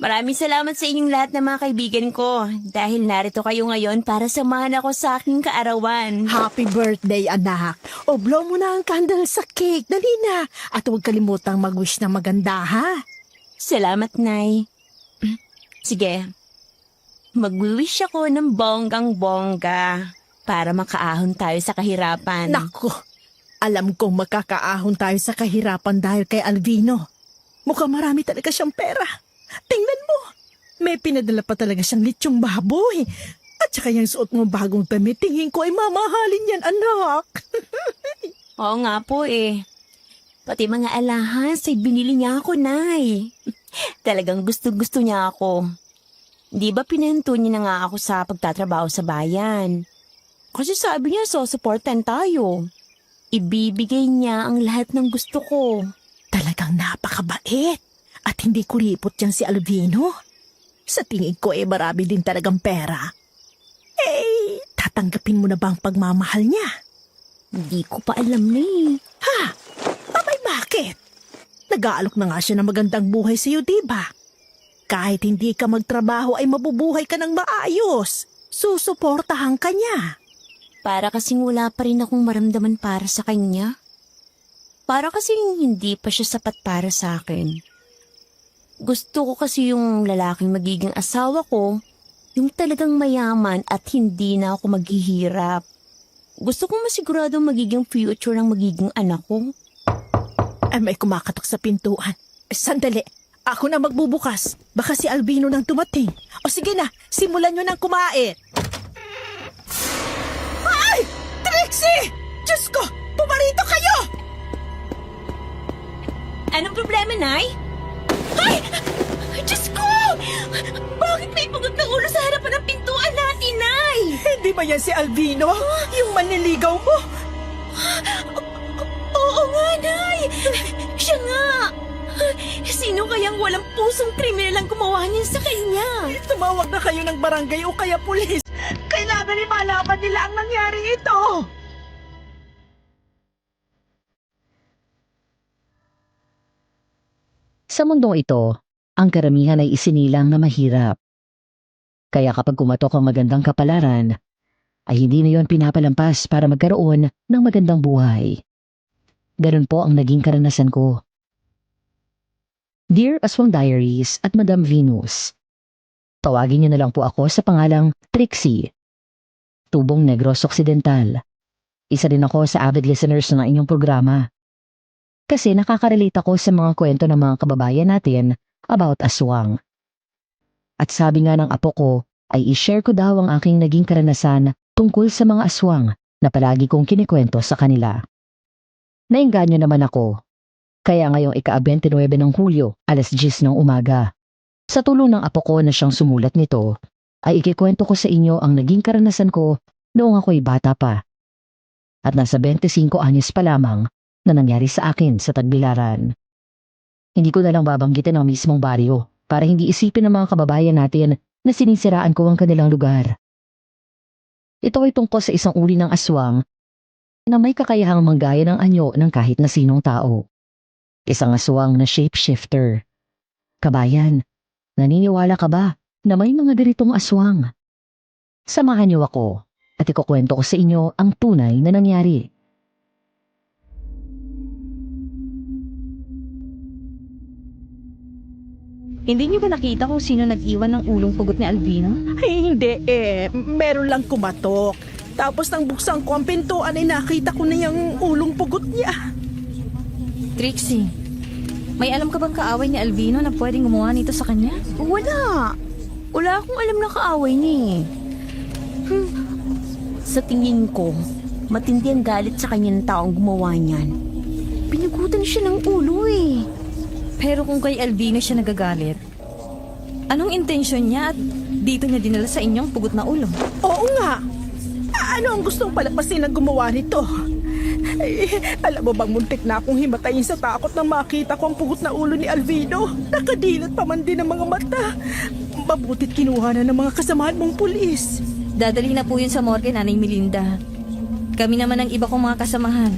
Maraming salamat sa inyong lahat ng mga kaibigan ko dahil narito kayo ngayon para samahan ako sa aking kaarawan. Happy birthday, anak. O, blow mo na ang candle sa cake. Dali na. At huwag kalimutang mag-wish na maganda, ha? Salamat, Nay. Sige, mag-wish ako ng bonggang-bongga para makaahon tayo sa kahirapan. Naku, alam kong makakaahon tayo sa kahirapan dahil kay Alvino. Mukhang marami talaga siyang pera. Tingnan mo, may pinadala pa talaga siyang litsyong baboy. At saka yung suot mo bagong damit, tingin ko ay mamahalin yan, anak. Oo nga po eh. Pati mga alahas ay binili niya ako, Nay. Talagang gusto-gusto niya ako. Di ba pinanto niya na nga ako sa pagtatrabaho sa bayan? Kasi sabi niya, susuportan tayo. Ibibigay niya ang lahat ng gusto ko. Talagang napakabait. At hindi kuripot yan si Alvino. Sa tingin ko marami din talagang pera. Tatanggapin mo na ba ang pagmamahal niya? Hindi ko pa alam na eh. Ha? Abay bakit? Nag-aalok na nga siya ng magandang buhay sa iyo, diba? Kahit hindi ka magtrabaho ay mabubuhay ka ng maayos. Susuportahan ka niya. Para kasing wala pa rin akong maramdaman para sa kanya. Para kasing hindi pa siya sapat para sa akin. Gusto ko kasi yung lalaking magiging asawa ko, yung talagang mayaman at hindi na ako maghihirap. Gusto kong masiguradong magiging future ng magiging anak ko. Ay, may kumakatok sa pintuan. Sandali, ako na magbubukas. Baka si Alvino nang dumating. O sige na, simulan nyo nang kumain. Ay! Trixie! Diyos ko! Pumarito kayo! Anong problema, Nay? Ay! Diyos ko! Bakit may pugot na ulo sa harapan ng pintuan natin, Nay? Hindi ba yan si Alvino? Yung manliligaw mo? Oo nga, Nay! Siya nga! Sino kayang walang pusong kriminal ang gumawa niyan sa kanya? Tumawag na kayo ng barangay o kaya pulis. Kailangan ni malaman nila ang nangyari ito. Sa mundong ito, ang karamihan ay isinilang na mahirap. Kaya kapag kumatok ang magandang kapalaran, ay hindi na yon pinapalampas para magkaroon ng magandang buhay. Ganun po ang naging karanasan ko. Dear Aswang Diaries at Madam Venus, tawagin niyo na lang po ako sa pangalang Trixie. Tubong Negros Occidental. Isa din ako sa avid listeners ng inyong programa. Kasi nakaka-relate ako sa mga kwento ng mga kababayan natin about aswang. At sabi nga ng apo ko, ay i-share ko daw ang aking naging karanasan tungkol sa mga aswang na palagi kong kinikwento sa kanila. Nainganyo naman ako. Kaya ngayong ika-29 ng Hulyo, alas 10 ng umaga. Sa tulong ng apo ko na siyang sumulat nito, ay ikikwento ko sa inyo ang naging karanasan ko noong ako'y bata pa. At nasa 25 anyos pa lamang na nangyari sa akin sa Tagbilaran. Hindi ko na lang babanggitin ang mismong baryo para hindi isipin ng mga kababayan natin na sinisiraan ko ang kanilang lugar. Ito ay tungkol sa isang uri ng aswang na may kakayahang manggaya ng anyo ng kahit na sinong tao. Isang aswang na shapeshifter. Kabayan, naniniwala ka ba na may mga ganitong aswang? Samahan niyo ako at ikukwento ko sa inyo ang tunay na nangyari. Hindi niyo ba nakita kung sino nag-iwan ng ulong pugot ni Alvino? Ay, hindi meron lang kumatok. Tapos nang buksan ko ang pintuan ay nakita ko na yung ulong pugot niya. Trixie, may alam ka bang kaaway ni Alvino na pwedeng gumawa nito sa kanya? Wala. Wala akong alam na kaaway niya eh. Sa tingin ko, matindi ang galit sa kanya ng taong gumawa niyan. Pinugutan siya ng ulo eh. Pero kung kay Alvino siya nagagalit, anong intensyon niya at dito niya dinala sa inyong pugot na ulo? Oo nga. Ano ang gustong palapasin ng gumawa nito? Alam mo bang muntik na akong himatayin sa takot nang makita ko ang pugot na ulo ni Alvino? Nakadilat pa man din ang mga mata. Mabutit kinuha na ng mga kasamahan mong pulis. Dadali na po yun sa morgue, Nanay Melinda. Kami naman ang iba kong mga kasamahan.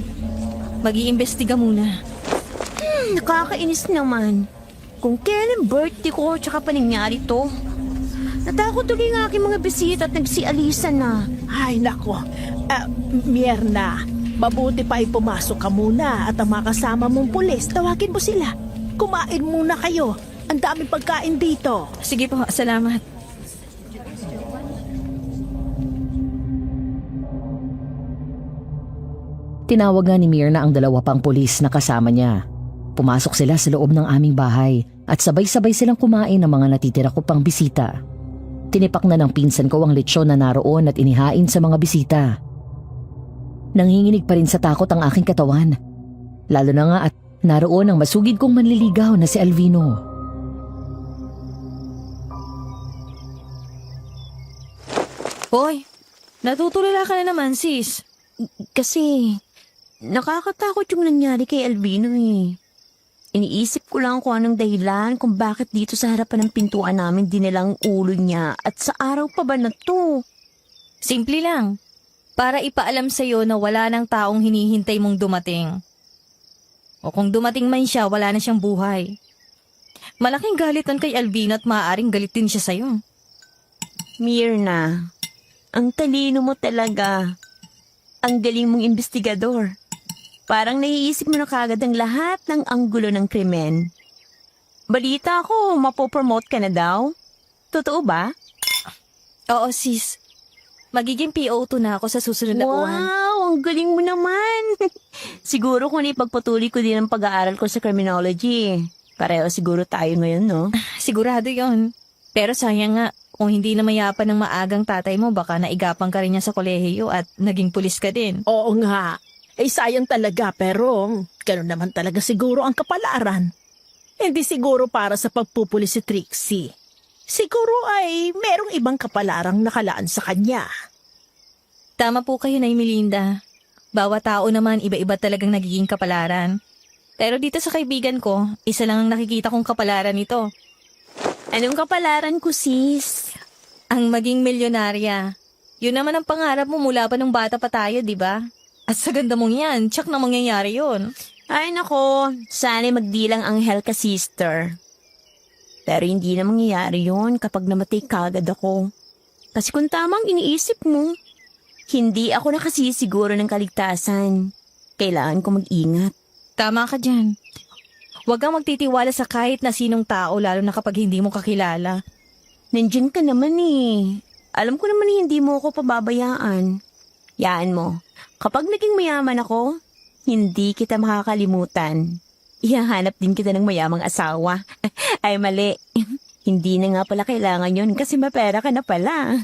Mag-iimbestiga muna. Nakakainis naman. kung kailan birthday ko tsaka pa nangyari to. Natakot tuloy ng aking mga bisita at nagsialisan na. Ay, nako. Mierna, mabuti pa ay pumasok ka muna at ang mga kasama mong pulis, tawagin mo sila. Kumain muna kayo. Ang daming pagkain dito. Sige po, salamat. Tinawag nga ni Mirna ang dalawa pang pulis na kasama niya. Pumasok sila sa loob ng aming bahay at sabay-sabay silang kumain ng mga natitira ko pang bisita. Tinipak na ng pinsan ko ang lechon na naroon at inihain sa mga bisita. Nanginginig pa rin sa takot ang aking katawan. Lalo na nga at naroon ang masugid kong manliligaw na si Alvino. Hoy, natutulala ka na naman, sis. Kasi nakakatakot yung nangyari kay Alvino eh. Iniisip ko lang kung anong dahilan kung bakit dito sa harapan ng pintuan namin dinilang ulo niya at sa araw pa ba na to? Simple lang. Para ipaalam sa'yo na wala ng taong hinihintay mong dumating. O kung dumating man siya, wala na siyang buhay. Malaking galit nun kay Alvino at maaaring galit din siya sa'yo. Mirna, ang talino mo talaga. Ang galing mong investigador. Parang naiisip mo na kagad ang lahat ng anggulo ng krimen. Balita ko, mapopromote ka na daw. Totoo ba? Oo, sis. Magiging PO2 na ako sa susunod na buwan. Wow, ang galing mo naman. Siguro kung ipagpatuloy ko din ang pag-aaral ko sa criminology. Pareho siguro tayo ngayon, no? Sigurado yon. Pero sayang nga, kung hindi na mayapan ng maagang tatay mo, baka naigapang ka rin niya sa kolehiyo at naging pulis ka din. Oo nga. Sayang talaga pero gano'n naman talaga siguro ang kapalaran. Hindi siguro para sa pagpupuli si Trixie. Siguro ay merong ibang kapalarang nakalaan sa kanya. Tama po kayo, Nay Melinda. Bawat tao naman iba-iba talagang nagiging kapalaran. Pero dito sa kaibigan ko, isa lang ang nakikita kong kapalaran nito. Anong kapalaran ko, sis? Ang maging milyonarya. Yun naman ang pangarap mo mula pa nung bata pa tayo, di ba? At sa ganda mong yan, tsak na mangyayari yun. Ay nako, sana'y magdilang anghel ka, sister. Pero hindi na mangyayari yun kapag namatay kagad ako. Kasi kung tamang iniisip mo, hindi ako nakasisiguro ng kaligtasan. Kailangan ko mag-ingat. Tama ka dyan. Huwag kang magtitiwala sa kahit na sinong tao, lalo na kapag hindi mo kakilala. Nandiyan ka naman eh. Alam ko naman hindi mo ako pababayaan. Yaan mo. Kapag naging mayaman ako, hindi kita makakalimutan. Ihahanap din kita ng mayamang asawa. Ay mali. Hindi na nga pala kailangan yon kasi mapera ka na pala.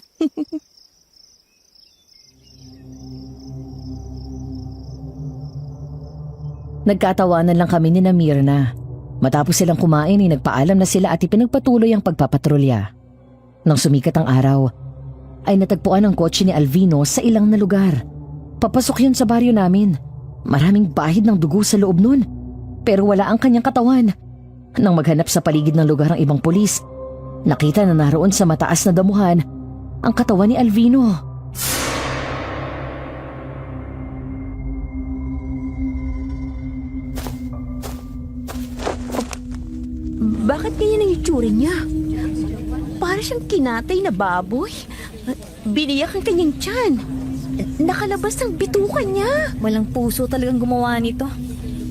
Nagkatawanan lang kami ni Mirna. Matapos silang kumain ay nagpaalam na sila at ipinagpatuloy ang pagpapatrolya. Nang sumikat ang araw, ay natagpuan ang kotse ni Alvino sa ilang na lugar. Papasok yun sa baryo namin. Maraming bahid ng dugo sa loob nun. Pero wala ang kanyang katawan. Nang maghanap sa paligid ng lugar ang ibang pulis, nakita na naroon sa mataas na damuhan ang katawan ni Alvino. Bakit ganyan ang itsura niya? Para siyang kinatay na baboy. Biniyak ang kanyang tiyan. Nakalabas ang bitukan niya. Walang puso talagang gumawa nito.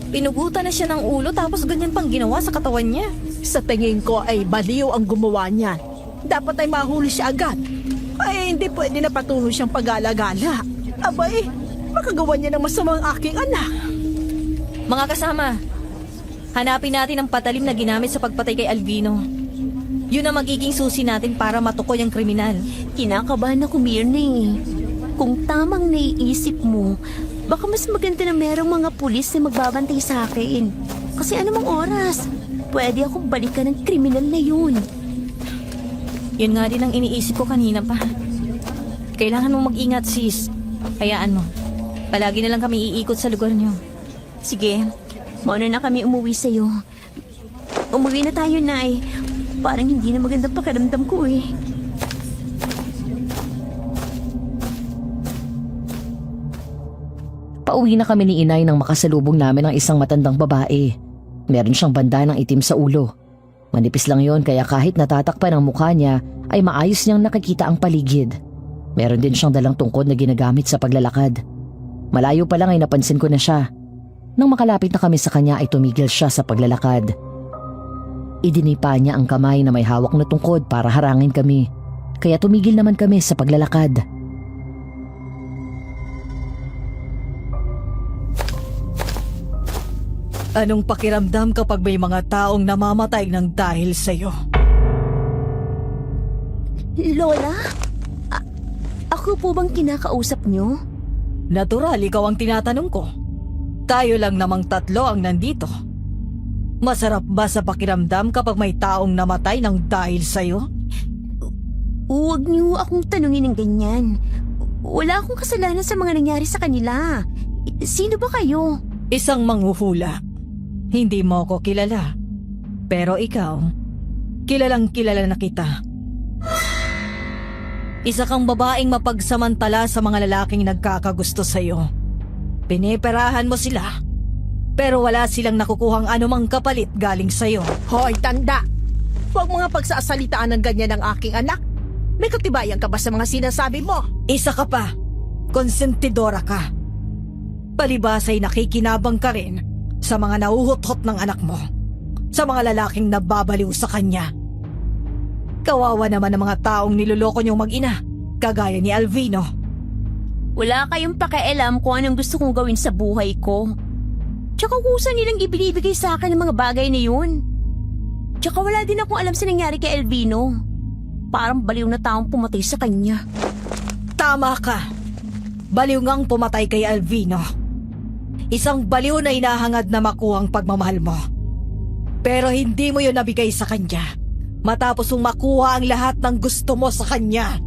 Pinugutan na siya ng ulo tapos ganyan pang ginawa sa katawan niya. Sa tingin ko ay baliw ang gumawa niyan. Dapat ay mahuli siya agad. Ay hindi pwede na patuloy siyang pag-alagala. Abay, makagawa niya ng masamang aking anak. Mga kasama, hanapin natin ang patalim na ginamit sa pagpatay kay Alvino. Yun ang magiging susi natin para matukoy ang kriminal. Kinakabahan ako, Mirna eh. Kung tamang naiisip mo, baka mas maganda na merong mga pulis na magbabantay sa akin. Kasi anumang oras, pwede akong balikan ng kriminal na yun. Yun nga din ang iniisip ko kanina pa. Kailangan mong mag-ingat, sis. Hayaan mo. Palagi na lang kami iikot sa lugar niyo. Sige, mauna na kami umuwi sa'yo. Umuwi na tayo, Nay. Parang hindi na magandang pakiramdam ko eh. Pauwi na kami ni Inay nang makasalubong namin ang isang matandang babae. Meron siyang banda ng itim sa ulo. Manipis lang yon kaya kahit natatakpan ang mukha niya ay maayos niyang nakikita ang paligid. Meron din siyang dalang tungkod na ginagamit sa paglalakad. Malayo pa lang ay napansin ko na siya. Nang makalapit na kami sa kanya ay tumigil siya sa paglalakad. Idinipa niya ang kamay na may hawak na tungkod para harangin kami. Kaya tumigil naman kami sa paglalakad. Anong pakiramdam kapag may mga taong namamatay ng dahil sa'yo? Lola? Ako po bang kinakausap niyo? Natural, ikaw ang tinatanong ko. Tayo lang namang tatlo ang nandito. Masarap ba sa pakiramdam kapag may taong namatay ng dahil sa'yo? Huwag niyo akong tanungin ng ganyan. Wala akong kasalanan sa mga nangyari sa kanila. Sino ba kayo? Isang manghuhula. Hindi mo ko kilala. Pero ikaw, kilalang kilala na kita. Isa kang babaeng mapagsamantala sa mga lalaking nagkakagusto sa'yo. Piniperahan mo sila, pero wala silang nakukuhang anumang kapalit galing sa'yo. Hoy, tanda! Huwag mo nga pagsasalitaan ng ganyan ng aking anak. May katibayan ka ba sa mga sinasabi mo? Isa ka pa, konsentidora ka. Palibas ay nakikinabang ka rin sa mga nauhuthot ng anak mo, sa mga lalaking nababaliw sa kanya. Kawawa naman ang mga taong niloloko niyong mag-ina, kagaya ni Alvino. Wala kayong pakialam kung anong gusto kong gawin sa buhay ko. Tsaka kusa nilang ibinibigay sa akin ng mga bagay na yun. Tsaka wala din akong alam sa nangyari kay Alvino. Parang baliw na taong pumatay sa kanya. Tama ka. Baliw ngang pumatay kay Alvino. Isang baliw na inahangad na makuha ang pagmamahal mo. Pero hindi mo yun nabigay sa kanya matapos mong makuha ang lahat ng gusto mo sa kanya.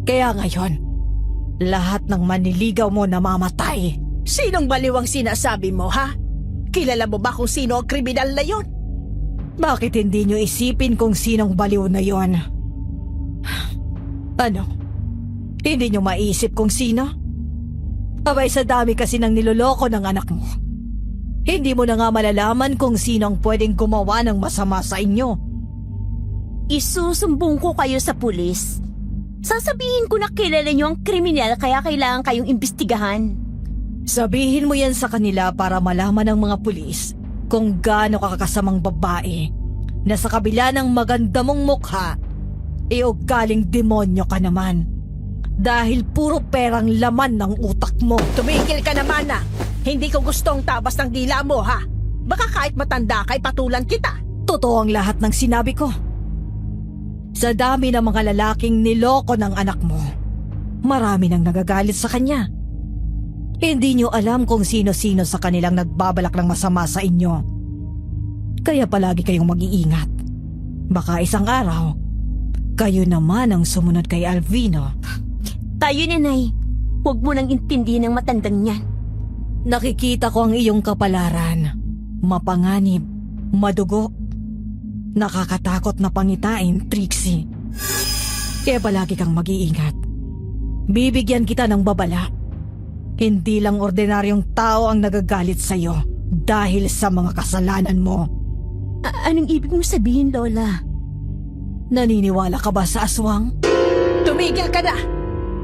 Kaya ngayon, lahat ng manliligaw mo namamatay. Sinong baliw ang sinasabi mo, ha? Kilala mo ba kung sino ang kriminal na yon? Bakit hindi nyo isipin kung sinong baliw na yon? Ano? Hindi nyo maisip kung sino? Abay, sa dami kasi ng niloloko ng anak mo. Hindi mo na nga malalaman kung sino ang pwedeng gumawa ng masama sa inyo. Isusumbong ko kayo sa pulis. Sasabihin ko na kilala niyo ang kriminal kaya kailangan kayong imbestigahan. Sabihin mo yan sa kanila para malaman ng mga pulis kung gaano kakasamang babae na sa kabila ng maganda mong mukha, ugaling demonyo ka naman. Dahil puro perang laman ng utak mo. Tumigil ka naman na. Hindi ko gustong tabas ng dila mo, ha? Baka kahit matanda kay patulan kita. Totoo ang lahat ng sinabi ko. Sa dami ng mga lalaking niloko ng anak mo, marami nang nagagalit sa kanya. Hindi nyo alam kung sino-sino sa kanilang nagbabalak ng masama sa inyo. Kaya palagi kayong mag-iingat. Baka isang araw, kayo naman ang sumunod kay Alvino. Tayo, nanay. Huwag mo nang intindihin ng matandang yan. Nakikita ko ang iyong kapalaran. Mapanganib, madugo, nakakatakot na pangitain, Trixie. Kaya palagi kang mag-iingat. Bibigyan kita ng babala. Hindi lang ordinaryong tao ang nagagalit sa'yo dahil sa mga kasalanan mo. Anong ibig mong sabihin, Lola? Naniniwala ka ba sa aswang? Tumigil ka na!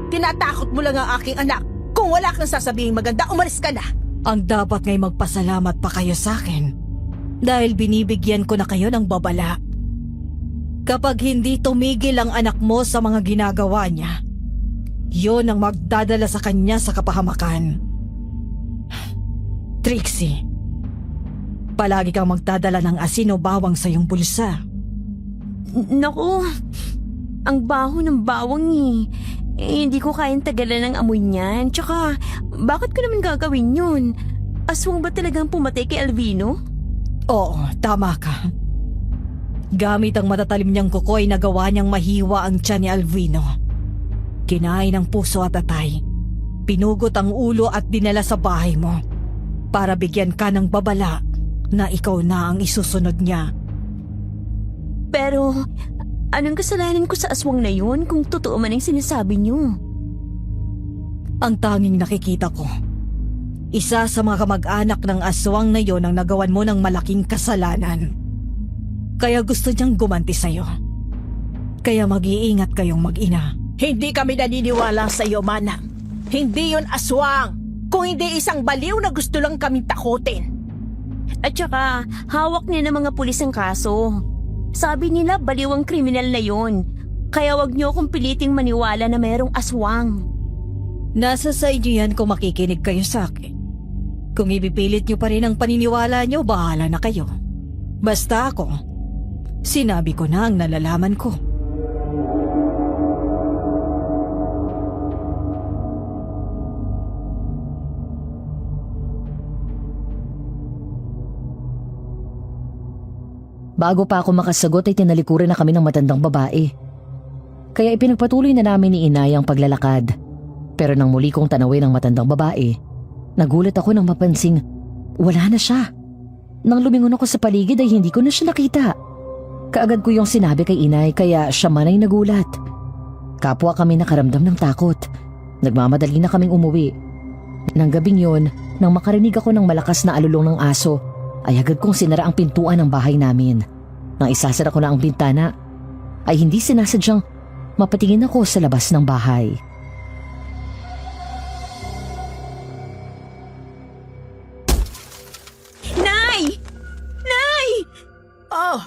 Tinatakot mo lang ang aking anak. Kung wala kang sasabihing maganda, umalis ka na. Ang dapat ngay magpasalamat pa kayo sa akin dahil binibigyan ko na kayo ng babala. Kapag hindi tumigil ang anak mo sa mga ginagawa niya, yon ang magdadala sa kanya sa kapahamakan. Trixie, palagi kang magdadala ng asin o bawang sa iyong bulsa. Naku, ang baho ng bawang hindi ko kayang tagalan ng amoy niyan. Tsaka, bakit ko naman gagawin yun? Aswang ba talagang pumatay kay Alvino? Oo, tama ka. Gamit ang matatalim niyang kuko ay nagawa niyang mahiwa ang tiyan ni Alvino. Kinain ang puso at atay. Pinugot ang ulo at dinala sa bahay mo para bigyan ka ng babala na ikaw na ang isusunod niya. Pero, anong kasalanan ko sa aswang na yun kung totoo man ang sinasabi niyo? Ang tanging nakikita ko, isa sa mga kamag-anak ng aswang na yon ang nagawan mo ng malaking kasalanan. Kaya gusto niyang gumanti sa'yo. Kaya mag-iingat kayong mag-ina. Hindi kami naniniwala sa iyo, Manang. Hindi yon aswang. Kung hindi isang baliw na gusto lang kaming takutin. At saka, hawak niya ng mga pulis ang kaso. Sabi nila baliw ang kriminal na yon. Kaya wag niyo akong piliting maniwala na mayroong aswang. Nasa sa inyo yan kung makikinig kayo sa akin. Kung ibipilit niyo pa rin ang paniniwala niyo, bahala na kayo. Basta ako, sinabi ko na ang nalalaman ko. Bago pa ako makasagot ay tinalikuran na kami ng matandang babae. Kaya ipinagpatuloy na namin ni Inay ang paglalakad. Pero nang muli kong tanawin ang matandang babae, nagulat ako nang mapansing wala na siya. Nang lumingon ako sa paligid ay hindi ko na siya nakita. Kaagad ko yung sinabi kay Inay kaya siya man ay nagulat. Kapwa kami nakaramdam ng takot. Nagmamadali na kaming umuwi. Nang gabing yon, nang makarinig ako ng malakas na alulong ng aso, ay agad kong sinara ang pintuan ng bahay namin. Nang isasara ko na ang bintana, ay hindi sinasadyang mapatingin ako sa labas ng bahay. Nay! Nay! Oh,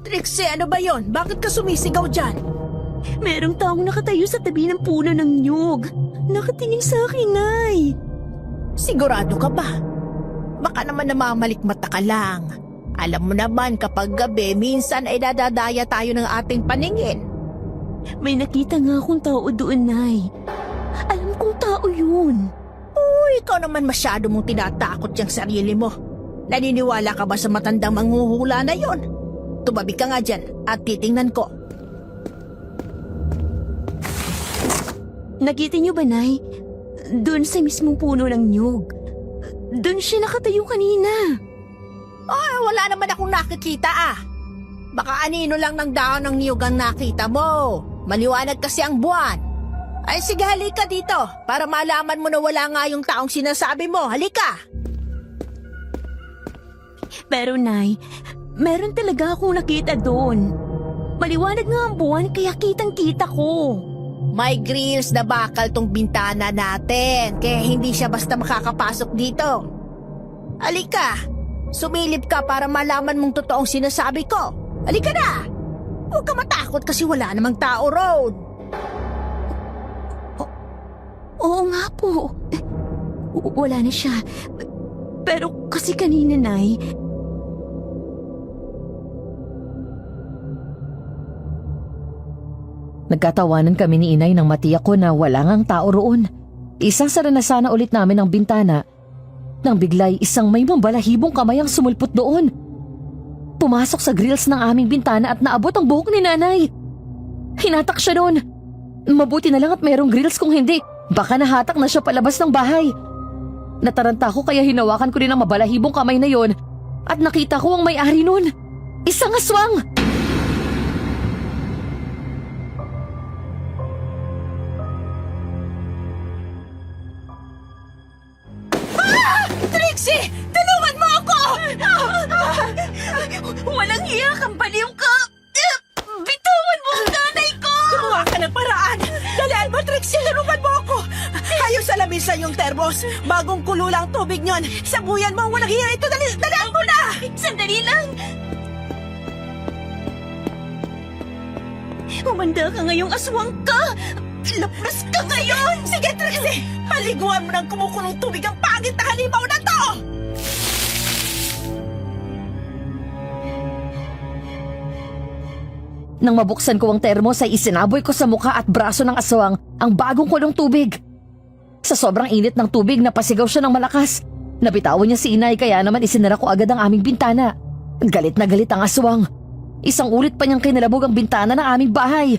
Trixie, ano ba yon? Bakit ka sumisigaw dyan? Merong taong nakatayo sa tabi ng puno ng nyug. Nakatingin sa akin, Nay. Sigurado ka ba? Baka naman namamalikmata ka lang. Alam mo naman kapag gabi, minsan ay dadadaya tayo ng ating paningin. May nakita nga akong tao doon, Nay. Alam kong tao yun. Ikaw naman masyado mong tinatakot yung sarili mo. Naniniwala ka ba sa matandang manghuhula na yon? Tumabi ka nga dyan at titingnan ko. Nakita niyo ba, Nay? Doon sa mismong puno ng nyug. Doon siya nakatayo kanina. Wala naman akong nakikita Baka anino lang ng dahon ng niyog ang nakita mo. Maliwanag kasi ang buwan. Ay sige, halika dito para malaman mo na wala nga yung taong sinasabi mo. Halika! Pero, Nay, meron talaga akong nakita doon. Maliwanag nga ang buwan kaya kitang-kita ko. May grills na bakal tong bintana natin, kaya hindi siya basta makakapasok dito. Halika, sumilip ka para malaman mong totoong sinasabi ko. Halika na! Huwag ka matakot kasi wala namang tao road. Oo nga po. Wala na siya. Pero kasi kanina, Nay, Nagkatawanan kami ni Inay nang matiyak ko na wala ngang tao roon. Isasara na sana ulit namin ang bintana nang biglay isang may mambalahibong kamay ang sumulpot doon. Pumasok sa grills ng aming bintana at naabot ang buhok ni Nanay. Hinatak siya doon. Mabuti na lang at mayroong grills, kung hindi, baka nahatak na siya palabas ng bahay. Nataranta ko kaya hinawakan ko din ang mabalahibong kamay na yon at nakita ko ang may-ari nun. Isang aswang! Trixie! Tulungan mo ako! walang hiya kang baliw ka! Bitawan mo ang nanay ko! Gumawa ka ng paraan! Dalian mo, Trixie! Tulungan mo ako! Ayos sa lamisa yung termos! Bagong kulo lang tubig nyon! Sabuyan mo! Walang hiya ito! Dalian mo na! Sandali lang! Umanda ka ngayong aswang ka! Lapras ka ngayon! Sige, Trixie! Paliguan mo ng kumukulong tubig ang pangit na halimaw na to! Nang mabuksan ko ang termos ay isinaboy ko sa mukha at braso ng aswang ang bagong kulong tubig. Sa sobrang init ng tubig napasigaw siya ng malakas. Nabitawan niya si Inay kaya naman isinara ko agad ang aming bintana. Galit na galit ang aswang. Isang ulit pa niyang kinalabog ang bintana ng aming bahay.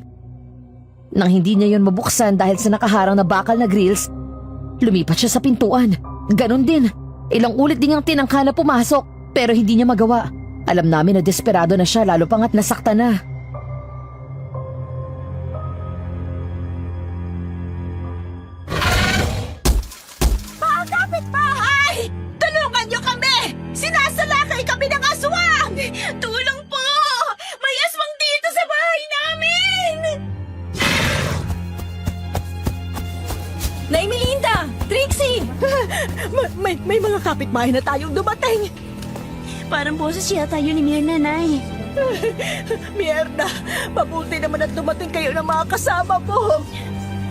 Nang hindi niya yon mabuksan dahil sa nakaharang na bakal na grills, lumipat siya sa pintuan. Ganon din. Ilang ulit din niyang tinangka na pumasok pero hindi niya magawa. Alam namin na desperado na siya lalo pangat nasakta na. Kapitbahay! Tulungan niyo kami! Sinasalakay kami ng aswang! Tulong po! Nay Melinda! Trixie! May mga kapitbahay na tayong dumating. Parang boses yata yun ni Mirna, Nay. Mierda, mabuti naman at dumating kayo ng mga kasama mo.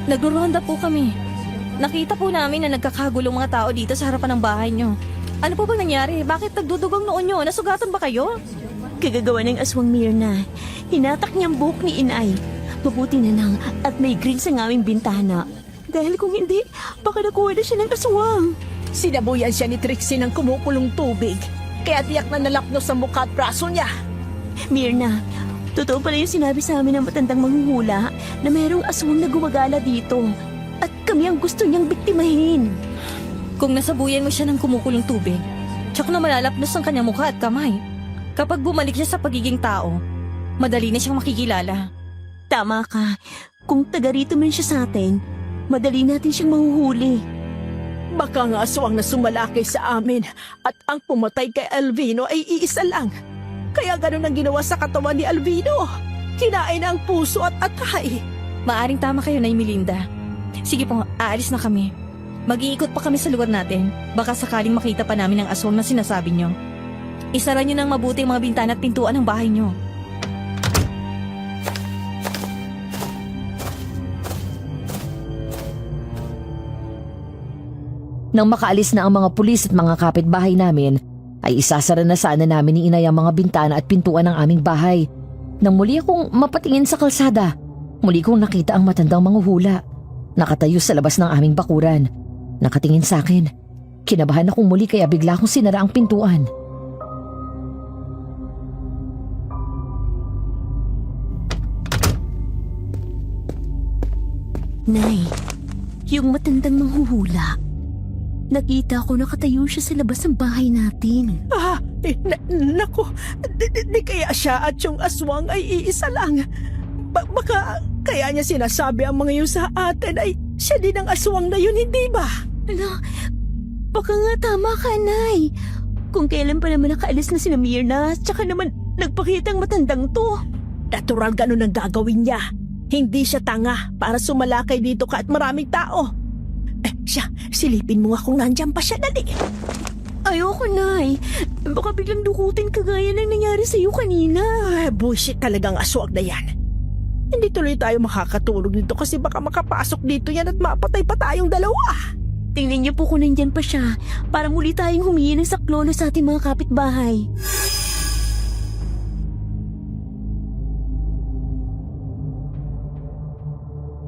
Nagruronda po kami. Nakita po namin na nagkakagulong mga tao dito sa harapan ng bahay nyo. Ano po bang nangyari? Bakit nagdudugong noon nyo? Nasugatan ba kayo? Kagagawa ng aswang Mirna. Hinatak niya ang buhok ni Inay. Mabuti na lang at may grill sa aming bintana. Dahil kung hindi, baka nakuha na siya ng aswang. Sinabuyan siya ni Trixie ng kumukulong tubig. Kaya tiyak na nalapnos sa mukha at braso niya. Mirna, totoo pala yung sinabi sa amin ng matandang manghuhula na mayroong aswang na gumagala dito. At kami ang gusto niyang biktimahin. Kung nasabuyan mo siya ng kumukulong tubig, tsak na malalapnos ang kanyang mukha at kamay. Kapag bumalik siya sa pagiging tao, madali na siyang makikilala. Tama ka. Kung taga rito man siya sa atin, madali natin siyang mahuhuli. Baka nga aswang na sumalakay sa amin at ang pumatay kay Alvino ay iisa lang. Kaya ganun ang ginawa sa katawan ni Alvino. Kinain ang puso at atay. Maaring tama kayo, Nay Melinda. Sige po, aalis na kami. Mag-iikot pa kami sa lugar natin. Baka sakaling makita pa namin ang aswang na sinasabi nyo. Isara nyo ng mabuti ang mga bintana at pintuan ng bahay nyo. Nang makaalis na ang mga pulis at mga kapitbahay namin, ay isasara na sana namin ni Inay ang mga bintana at pintuan ng aming bahay. Nang muli akong mapatingin sa kalsada, muli kong nakita ang matandang manghuhula. Nakatayo sa labas ng aming bakuran. Nakatingin sa akin. Kinabahan akong muli kaya bigla akong sinara ang pintuan. Nay, yung matandang manghuhula. Nakita ko nakatayo siya sa labas ng bahay natin. Naku, di kaya siya at yung aswang ay iisa lang. Baka kaya niya sinasabi ang mga yun sa atin ay siya din ang aswang na yun, hindi ba? Ala, baka nga tama ka, Nay. Kung kailan pa naman nakaalis na si Mirna, tsaka naman nagpakita ang matandang to. Natural ganun ang gagawin niya. Hindi siya tanga para sumalakay dito ka at maraming tao. Siya, silipin mo nga kung nandyan pa siya, dali. Ayoko, Nay. Baka biglang dukutin kagaya ng nangyari sa'yo kanina. Bullshit talagang aswang na yan. Hindi tuloy tayo makakatulog nito kasi baka makapasok dito yan at mapatay pa tayong dalawa. Tingnan niyo po kung nandyan pa siya para muli tayong humingi ng saklolo sa ating mga kapitbahay.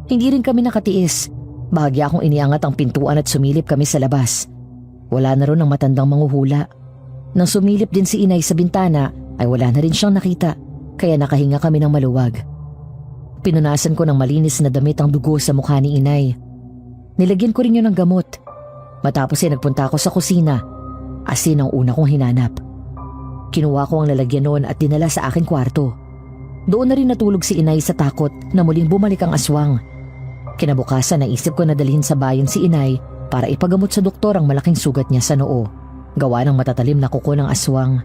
Hindi rin kami nakatiis. Bahagya akong iniangat ang pintuan at sumilip kami sa labas. Wala na ron ang matandang manghuhula. Nang sumilip din si Inay sa bintana ay wala na rin siyang nakita, kaya nakahinga kami ng maluwag. Pinunasan ko ng malinis na damit ang dugo sa mukha ni Inay. Nilagyan ko rin yun ng gamot. Matapos ay nagpunta ako sa kusina. Asin ang una kong hinanap. Kinuha ko ang lalagyan noon at dinala sa aking kwarto. Doon na rin natulog si Inay sa takot na muling bumalik ang aswang. Kinabukasan naisip ko na dalhin sa bayan si Inay para ipagamot sa doktor ang malaking sugat niya sa noo. Gawa ng matatalim na kuko ng aswang.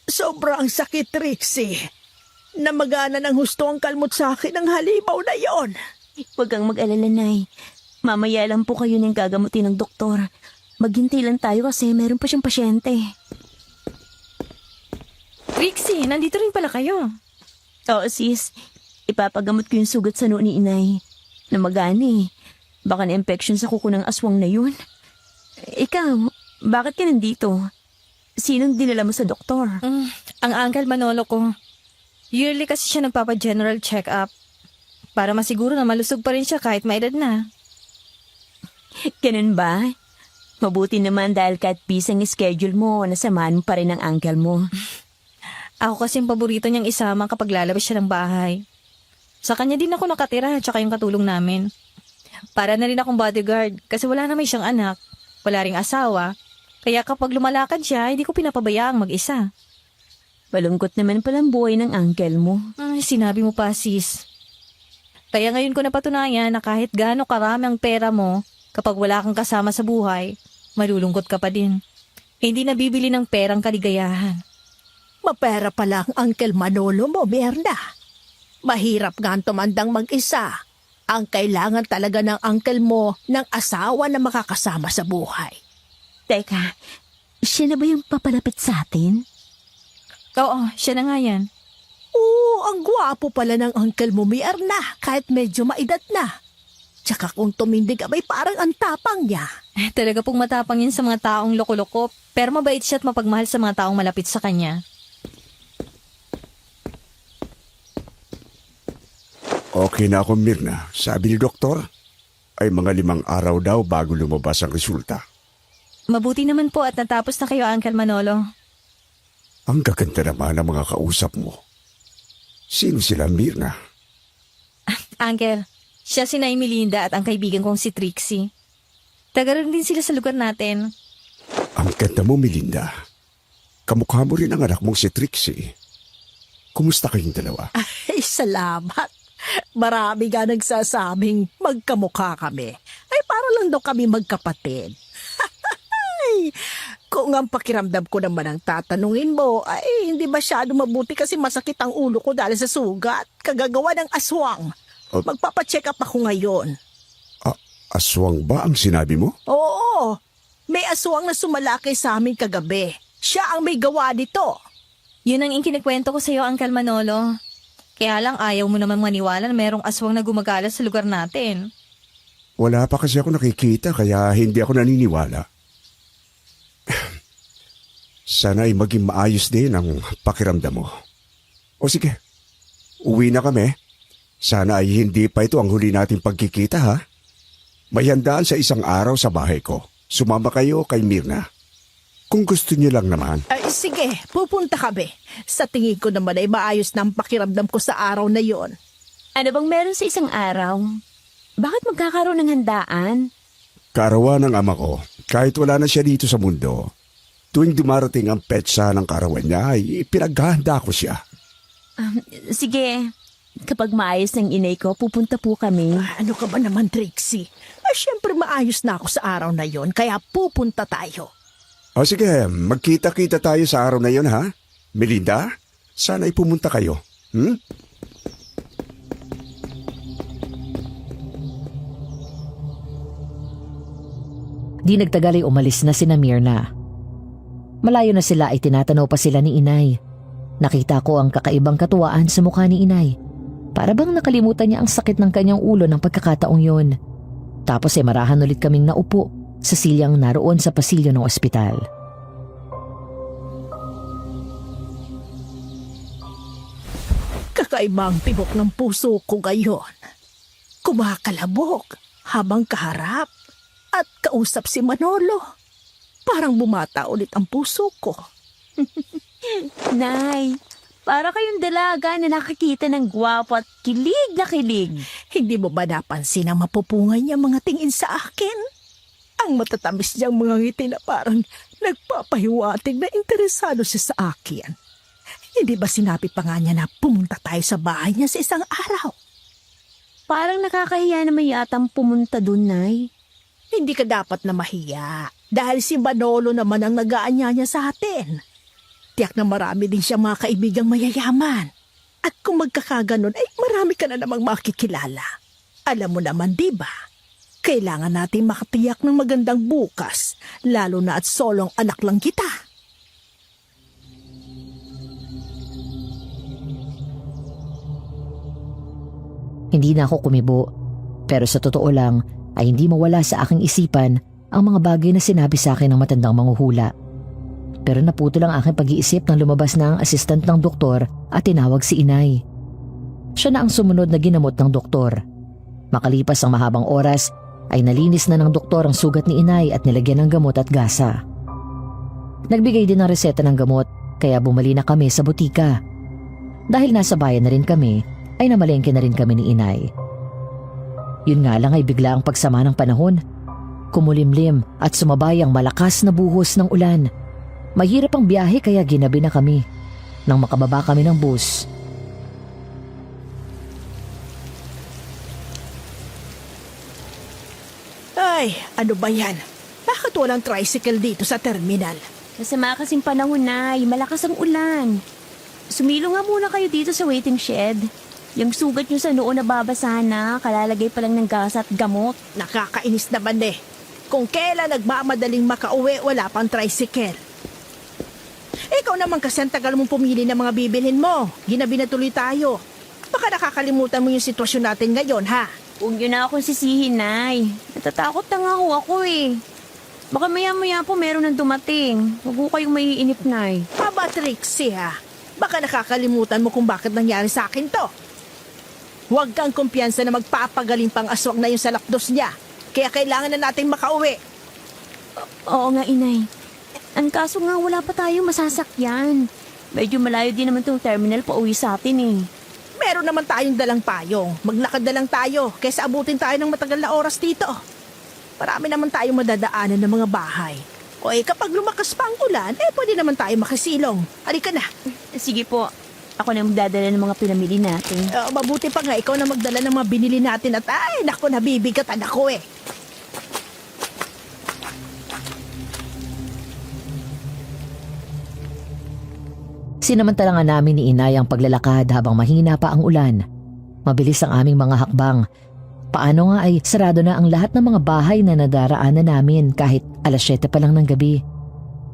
Sobrang sakit, Trixie. Namagana ng husto ang kalmot sa akin ng halimaw na yon. Huwag kang mag-alala, Nay. Mamaya lang po kayo nang gagamutin ng doktor. Maghintay lang tayo kasi meron pa siyang pasyente. Trixie, nandito rin pala kayo. Oo, sis. Ipapagamot ko yung sugat sa noo ni Inay. Namagana eh. Baka na-infection sa kuko ng aswang na yun. Ikaw, bakit ka nandito? Sinong dinala mo sa doktor? Ang Uncle Manolo ko. Yearly kasi siya nagpapa-general check-up. Para masiguro na malusog pa rin siya kahit may edad na. Ganun ba? Mabuti naman dahil kahit pisang schedule mo, nasamahan mo pa rin ang uncle mo. Ako kasing paborito niyang isama kapag lalabas siya ng bahay. Sa kanya din ako nakatira tsaka yung katulong namin. Para na rin akong bodyguard kasi wala naman siyang anak, wala ring asawa. Kaya kapag lumalakad siya, hindi ko pinapabayaang mag-isa. Malungkot naman palang buhay ng uncle mo. Sinabi mo pa, sis. Kaya ngayon ko napatunayan na kahit gaano karami ang pera mo, kapag wala kang kasama sa buhay, malulungkot ka pa din. Hindi nabibili ng perang kaligayahan. Mapera pala ang Uncle Manolo mo, Mirna. Mahirap nga ang tumandang mag-isa. Ang kailangan talaga ng uncle mo ng asawa na makakasama sa buhay. Teka, siya na ba yung papalapit sa atin? Oo, siya na nga yan. Oo, ang gwapo pala ng uncle mo, Mirna, kahit medyo maedad na. Tsaka kung tumindig abay parang ang tapang niya. Talaga pong matapang yun sa mga taong loko-loko, pero mabait siya at mapagmahal sa mga taong malapit sa kanya. Okay na ako, Mirna. Sabi ni doktor, ay mga 5 araw daw bago lumabas ang resulta. Mabuti naman po at natapos na kayo, Uncle Manolo. Ang gaganda naman ng mga kausap mo. Sino sila, Mirna? Uncle, siya si Nay Melinda at ang kaibigan kong si Trixie. Taga rin din sila sa lugar natin. Ang ganda mo, Melinda. Kamukha mo rin ang anak mong si Trixie. Kumusta kayong dalawa? Ay, salamat. Marami nga nagsasabing magkamukha kami. Ay, para lang daw kami magkapatid. Ay, kung ang pakiramdam ko naman ang tatanungin mo, ay hindi masyado mabuti kasi masakit ang ulo ko dahil sa sugat. Kagagawa ng aswang. Magpapacheck up ako ngayon. Aswang ba ang sinabi mo? Oo, may aswang na sumalakay sa amin kagabi. Siya ang may gawa nito. Yun ang ikinikwento ko sa iyo, Uncle Manolo. Kaya lang ayaw mo naman maniwala na merong aswang na gumagala sa lugar natin. Wala pa kasi ako nakikita kaya hindi ako naniniwala. Sana ay maging maayos din ang pakiramdam mo. O sige, uwi na kami. Sana ay hindi pa ito ang huli nating pagkikita, ha? May handaan sa 1 araw sa bahay ko. Sumama kayo kay Mirna. Kung gusto niyo lang naman. Ay, sige, pupunta kami. Sa tingin ko naman ay maayos na ang pakiramdam ko sa araw na yon. Ano bang meron sa 1 araw? Bakit magkakaroon ng handaan? Kaarawan ng ama ko, kahit wala na siya dito sa mundo, tuwing dumarating ang petsa ng kaarawan niya ay pinaghahanda ko siya. Sige, kapag maayos ng inay ko, pupunta po kami. Ano ka ba naman, Trixie? Ay, syempre maayos na ako sa araw na yon, kaya pupunta tayo. O sige, magkita-kita tayo sa araw na yon, ha? Melinda, sana ay pumunta kayo. Di nagtagal ay umalis na sina Mirna. Malayo na sila ay tinatanaw pa sila ni inay. Nakita ko ang kakaibang katuwaan sa mukha ni inay. Para bang nakalimutan niya ang sakit ng kanyang ulo ng pagkakataong yon. Tapos ay marahan ulit kaming naupo sa silyang naroon sa pasilyo ng ospital. Kakaibang tibok ng puso ko ngayon. Kumakalabog habang kaharap at kausap si Manolo. Parang bumata ulit ang puso ko. Nay, para kayong dalaga na nakakita ng gwapo at kilig na kilig. Hindi mo ba napansin ang mapupungay niya mga tingin sa akin? Ang matatamis niyang mga ngiti na parang nagpapahiwatig na interesado siya sa akin. Hindi ba sinabi pa nga niya na pumunta tayo sa bahay niya sa 1 araw? Parang nakakahiya naman yatang pumunta dun, Nay. Hindi ka dapat na mahiya dahil si Manolo naman ang nag-aanyaya sa atin. Tiyak na marami din siya mga kaibigang mayayaman. At kung magkakaganon ay marami ka na namang makikilala. Alam mo naman, di ba? Kailangan natin makatiyak ng magandang bukas, lalo na at solong anak lang kita. Hindi na ako kumibo, pero sa totoo lang ay hindi mawala sa aking isipan ang mga bagay na sinabi sa akin ng matandang manghuhula. Pero naputol ang aking pag-iisip nang lumabas na ang assistant ng doktor at tinawag si inay. Siya na ang sumunod na ginamot ng doktor. Makalipas ang mahabang oras ay nalinis na ng doktor ang sugat ni inay at nilagyan ng gamot at gasa. Nagbigay din ng reseta ng gamot kaya bumali na kami sa butika. Dahil nasa bayan na rin kami ay namalengke na rin kami ni inay. Yun nga lang ay bigla ang pagsama ng panahon. Kumulimlim at sumabay ang malakas na buhos ng ulan. Mahirap ang biyahe kaya ginabi na kami. Nang makababa kami ng bus, Ay, ano ba yan? Bakit walang tricycle dito sa terminal? Masama kasing panahon, Nay. Malakas ang ulan. Sumilo nga muna kayo dito sa waiting shed. Yung sugat nyo sa noo na babasa na, kalalagay pa lang ng gas at gamot. Nakakainis naman eh. Kung kailan nagmamadaling makauwi, wala pang tricycle. Ikaw naman kasi ang tagal mong pumili ng mga bibilhin mo. Ginabi na tuloy tayo. Baka nakakalimutan mo yung sitwasyon natin ngayon, ha? Huwag nyo na akong sisihin, Nay. Natatakot na nga ho ako eh. Baka maya-maya po meron nang dumating. Huwag ho kayong maiinip, Nay. Aba, Trixie, ha? Baka nakakalimutan mo kung bakit nangyari sa akin to. Huwag kang kumpiyansa na magpapagaling pang aswang na yung salakdos niya. Kaya kailangan na nating makauwi. Oo nga, Inay. Ang kaso nga wala pa tayong masasakyan. Medyo malayo din naman tong terminal pa uwi sa atin eh. Meron naman tayong dalang payong. Maglakad na lang tayo kaysa abutin tayo ng matagal na oras dito. Marami naman tayong madadaanan ng mga bahay. O kapag lumakas pa ang ulan, pwede naman tayo makasilong. Halika na. Sige po. Ako na magdadala ng mga pinamili natin. Mabuti pa nga ikaw na magdala ng mga binili natin at naku, nabibigatan ako eh. Sinamantala nga namin ni Inay ang paglalakad habang mahina pa ang ulan. Mabilis ang aming mga hakbang. Paano nga ay sarado na ang lahat ng mga bahay na nadaraanan namin kahit 7:00 pa lang ng gabi.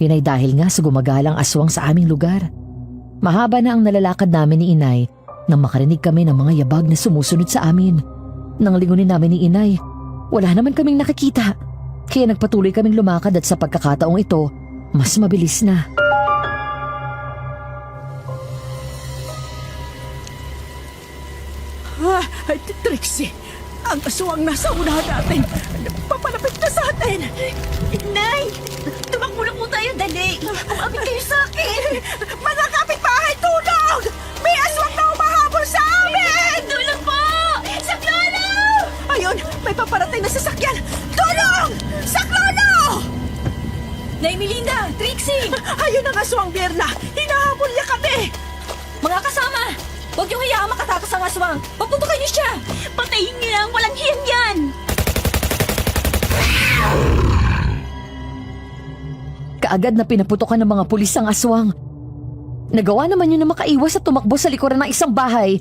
Yun ay dahil nga sa gumagalang aswang sa aming lugar. Mahaba na ang nalalakad namin ni Inay nang makarinig kami ng mga yabag na sumusunod sa amin. Nang lingunin namin ni Inay, wala naman kaming nakikita. Kaya nagpatuloy kaming lumakad at sa pagkakataong ito, mas mabilis na. Trixie, ang aswang nasa unahan natin. Papalapit na sa atin. Nay! Tumakbo na po tayo, dali! Umapit kayo sa akin! Mga kapitbahay, tulong! May aswang na umahabol sa amin! Tulong po! Saklolo! Ayun, may paparating na sasakyan! Tulong! Saklolo! Nay Melinda! Trixie! Ayun ang aswang, Birna! Hinahabol niya kami! Mga kasama! Huwag niyong hayaang makatakas ang aswang! Pagputukan niyo siya! Patayin niyo lang! Walang hiyang yan! Kaagad na pinaputokan ng mga pulis ang aswang. Nagawa naman yun na makaiwas at tumakbo sa likuran ng isang bahay.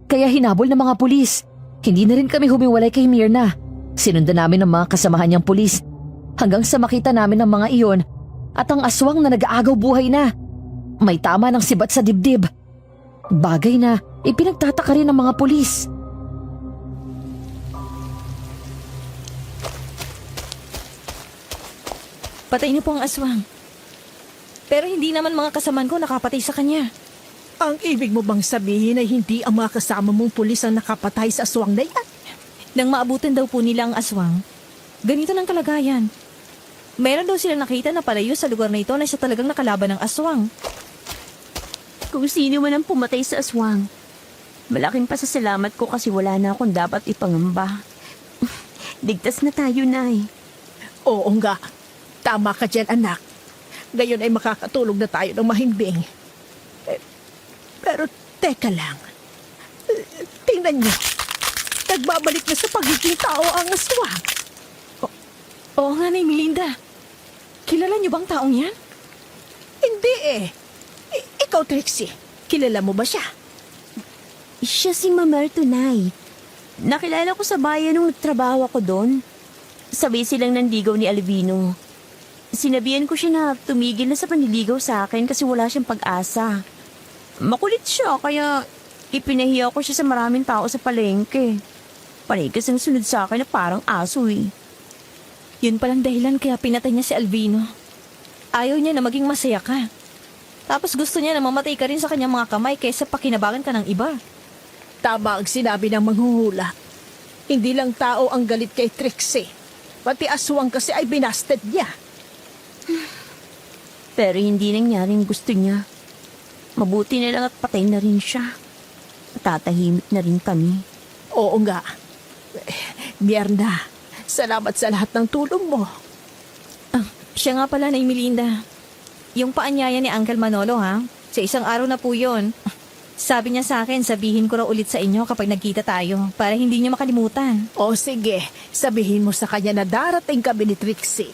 Kaya hinabol ng mga pulis. Hindi na rin kami humiwalay kay Mirna. Sinundan namin ng mga kasamahan niyang pulis hanggang sa makita namin ang mga iyon at ang aswang na nag-aagaw buhay na. May tama ng sibat sa dibdib. Bagay na ipinagtataka rin ng mga pulis. Patay niyo po ang aswang. Pero hindi naman mga kasamaan ko nakapatay sa kanya. Ang ibig mo bang sabihin ay hindi ang mga kasama mong pulis ang nakapatay sa aswang na yan? Nang maabutan daw po nila ang aswang, ganito ng kalagayan. Meron daw sila nakita na palayo sa lugar na ito na siya talagang nakalaban ng aswang. Kung sino man ang pumatay sa aswang, malaking pasasalamat ko kasi wala na akong dapat ipangamba. Ligtas na tayo, Nay. Oo nga. Tama ka dyan, anak. Ngayon ay makakatulog na tayo ng mahimbing. Pero teka lang. Tingnan niyo. Nagbabalik na sa pagiging tao ang aswang. Oo nga, Nay Melinda. Kilala niyo bang taong yan? Hindi eh. Ikaw, Trixie. Kilala mo ba siya? Siya si Mamerto, Nay. Nakilala ko sa bayan nung nagtrabaho ako doon. Sabay silang nandigaw ni Alvino. Sinabihan ko siya na tumigil na sa panliligaw sa akin kasi wala siyang pag-asa. Makulit siya kaya ipinahiya ko siya sa maraming tao sa palengke. Panay kasing sunod sa akin na parang aso eh. Yun palang dahilan kaya pinatay niya si Alvino. Ayaw niya na maging masaya ka. Tapos gusto niya na mamatay ka rin sa kanyang mga kamay kaysa pakinabangan ka ng iba. Tama ang sinabi ng manghuhula. Hindi lang tao ang galit kay Trixie. Pati aswang kasi ay binasted niya. Pero hindi nangyaring gusto niya. Mabuti na lang at patay na rin siya. Matatahimik na rin kami. Oo nga. Mierna, salamat sa lahat ng tulong mo. Siya nga pala, Nay Melinda. Yung paanyaya ni Uncle Manolo, ha? Sa isang araw na po yun. Sabi niya sa akin, sabihin ko raw ulit sa inyo kapag nagkita tayo para hindi niyo makalimutan. O sige, sabihin mo sa kanya na darating kami ni Trixie.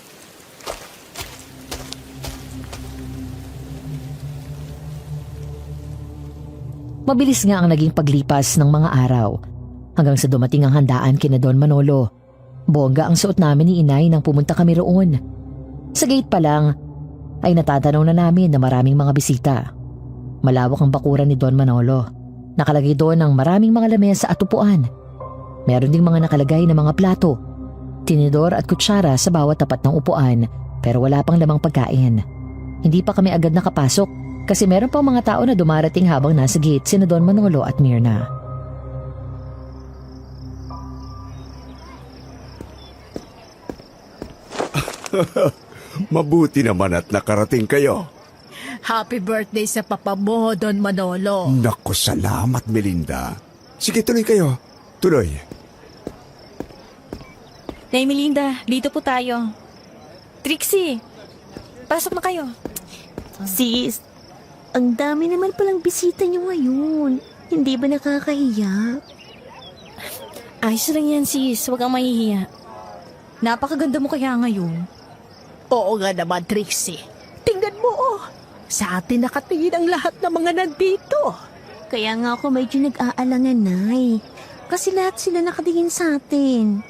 Mabilis nga ang naging paglipas ng mga araw hanggang sa dumating ang handaan kina Don Manolo. Bongga ang suot namin ni Inay nang pumunta kami roon. Sa gate pa lang ay natatanaw na namin na maraming mga bisita. Malawak ang bakuran ni Don Manolo. Nakalagay doon ang maraming mga lamesa at upuan. Meron ding mga nakalagay na mga plato, tinidor at kutsara sa bawat tapat ng upuan pero wala pang lamang pagkain. Hindi pa kami agad nakapasok kasi meron pang mga tao na dumarating habang nasa gate sina Don Manolo at Myrna. Mabuti naman at nakarating kayo. Happy birthday sa papa mo, Don Manolo. Naku, salamat Melinda. Sige, tuloy kayo. Tuloy. Nay Melinda, dito po tayo. Trixie, pasok na kayo. Sis, ang dami naman palang bisita niyo ngayon. Hindi ba nakakahiya? Ayos lang yan sis, huwag kang mahihiya. Napakaganda mo kaya ngayon. Oo nga naman, Trixie. Tingnan mo, oh. Sa atin nakatingin ang lahat ng mga nandito. Kaya nga ako medyo nag-aalangan, Nay. Kasi lahat sila nakatingin sa atin.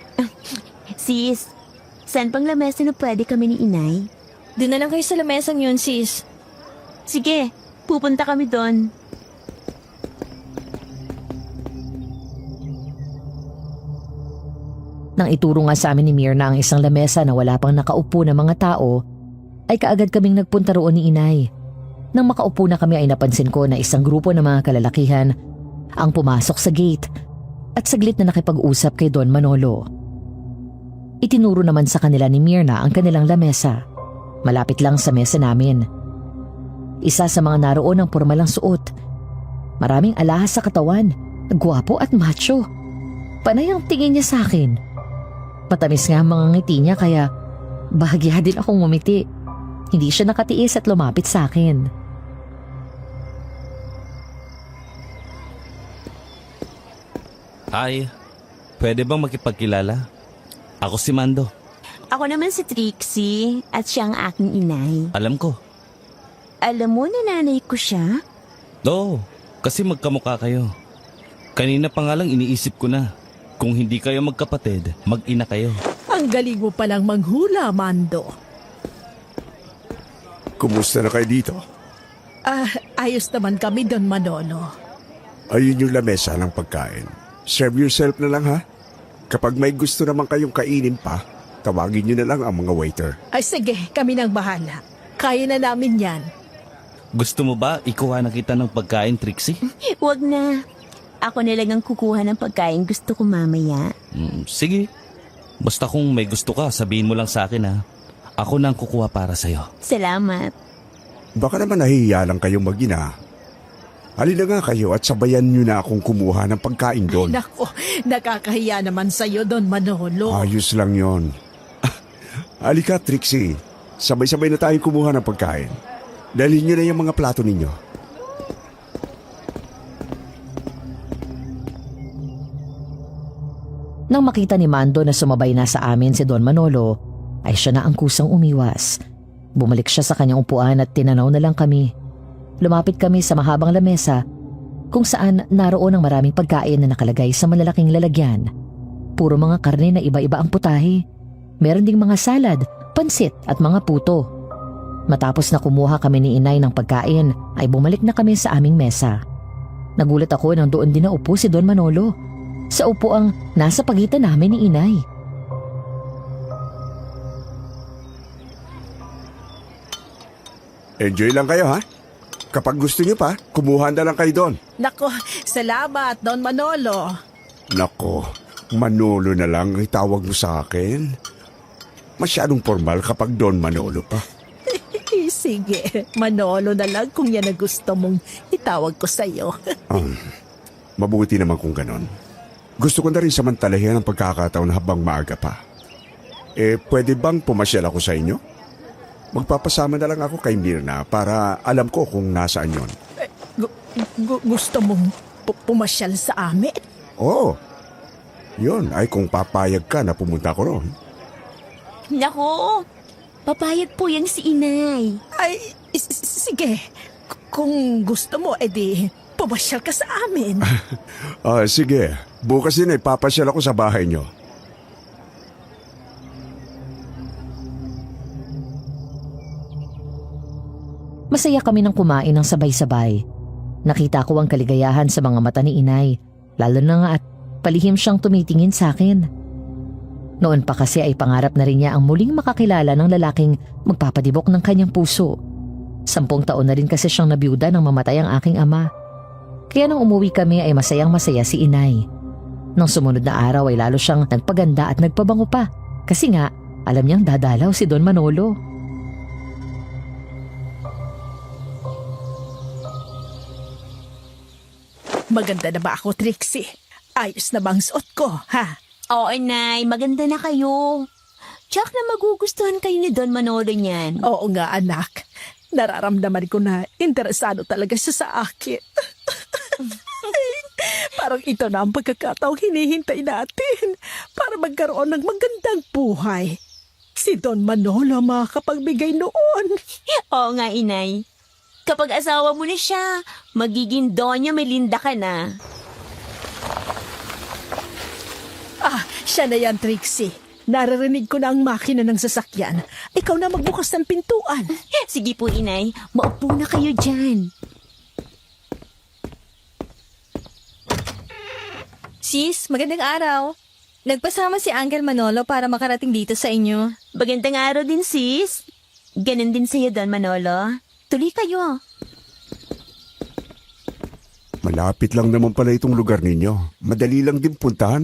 Sis, saan pang lamesa na pwede kami ni Inay? Doon na lang kayo sa lamesang yun sis. Sige, pupunta kami doon. Nang ituro nga sa amin ni Myrna ang isang lamesa na wala pang nakaupo na mga tao, ay kaagad kaming nagpunta roon ni Inay. Nang makaupo na kami ay napansin ko na isang grupo ng mga kalalakihan ang pumasok sa gate at saglit na nakipag-usap kay Don Manolo. Itinuro naman sa kanila ni Myrna ang kanilang lamesa. Malapit lang sa mesa namin. Isa sa mga naroon ang pormalang suot. Maraming alahas sa katawan, gwapo at macho. Panay ang tingin niya sa akin. Matamis nga ang mga ngiti niya kaya bahagya din akong ngumiti. Hindi siya nakatiis at lumapit sa akin. Ay, pwede bang makipagkilala? Ako si Mando. Ako naman si Trixie at siya ang aking inay. Alam ko. Alam mo na nanay ko siya? Oo, kasi magkamukha kayo. Kanina pa nga lang iniisip ko na. Kung hindi kayo magkapatid, mag-ina kayo. Ang galing mo palang manghula, Mando. Kumusta na kayo dito? Ayos naman kami, Don Manolo. Ayun yung lamesa ng pagkain. Serve yourself na lang ha. Kapag may gusto naman kayong kainin pa, tawagin nyo na lang ang mga waiter. Ay sige, kami nang bahala. Kaya na namin yan. Gusto mo ba ikuha na kita ng pagkain, Trixie? Huwag na. Ako na lang ang kukuha ng pagkain gusto ko mamaya. Sige. Basta kung may gusto ka, sabihin mo lang sa akin ha. Ako na ang kukuha para sa'yo. Salamat. Baka naman nahihiya lang kayong mag-ina. Halina nga kayo at sabayan nyo na akong kumuha ng pagkain doon. Nako, nakakahiya naman sa'yo, Don Manolo. Ayos lang yon. Halika, Trixie. Sabay-sabay na tayong kumuha ng pagkain. Dalhin nyo na yung mga plato ninyo. Nang makita ni Mando na sumabay na sa amin si Don Manolo, ay siya na ang kusang umiwas. Bumalik siya sa kanyang upuan at tinanaw na lang kami. Lumapit kami sa mahabang lamesa kung saan naroon ang maraming pagkain na nakalagay sa malalaking lalagyan. Puro mga karne na iba-iba ang putahe. Meron ding mga salad, pansit at mga puto. Matapos na kumuha kami ni Inay ng pagkain ay bumalik na kami sa aming mesa. Nagulat ako nang doon din naupo si Don Manolo. Sa upuang nasa pagitan namin ni Inay. Enjoy lang kayo ha. Kapag gusto nyo pa, kumuha na lang kayo doon. Nako, salamat, Don Manolo. Nako, Manolo na lang itawag mo sa akin. Masyadong formal kapag Don Manolo pa. Sige, Manolo na lang kung yan ang gusto mong itawag ko sa'yo. Mabuti naman kung ganon. Gusto ko na rin samantalahin ang pagkakataon habang maaga pa. Pwede bang pumasyal ako sa inyo? Magpapasama na lang ako kay Myrna para alam ko kung nasaan yon. Gusto mong pumasyal sa amin? Oo. Yun ay kung papayag ka na pumunta ko ron. Nako, papayag po yan si Inay. Ay, sige. Kung gusto mo, edi Pumasyal ka sa amin. Sige, bukas din ay papasyal ako sa bahay nyo. Masaya kami ng kumain ng sabay-sabay. Nakita ko ang kaligayahan sa mga mata ni inay, lalo na nga at palihim siyang tumitingin sa akin. Noon pa kasi ay pangarap na rin niya ang muling makakilala ng lalaking magpapadibok ng kanyang puso. 10 taon na rin kasi siyang nabiyuda nang mamatay ang aking ama. Kaya nang umuwi kami ay masayang-masaya si inay. Nang sumunod na araw ay lalo siyang nagpaganda at nagpabango pa. Kasi nga, alam niyang dadalaw si Don Manolo. Maganda na ba ako, Trixie? Ayos na bang suot ko, ha? Oo, Inay, maganda na kayo. Tsak na magugustuhan kayo ni Don Manolo niyan. Oo nga, anak. Nararamdaman ko na interesado talaga siya sa akin. Parang ito na ang pagkakataong hinihintay natin para magkaroon ng magandang buhay. Si Don Manolo ang makakapagbigay noon. Oo nga, Inay. Kapag asawa mo na siya, magiging Doña Melinda ka na. Siya na yan, Trixie. Naririnig ko na ang makina ng sasakyan. Ikaw na magbukas ng pintuan. Sige po, Inay. Maupo na kayo dyan. Sis, magandang araw. Nagpasama si Uncle Manolo para makarating dito sa inyo. Magandang araw din, sis. Ganon din sa'yo, Don Manolo. Tuloy kayo. Malapit lang naman pala itong lugar ninyo. Madali lang din puntahan.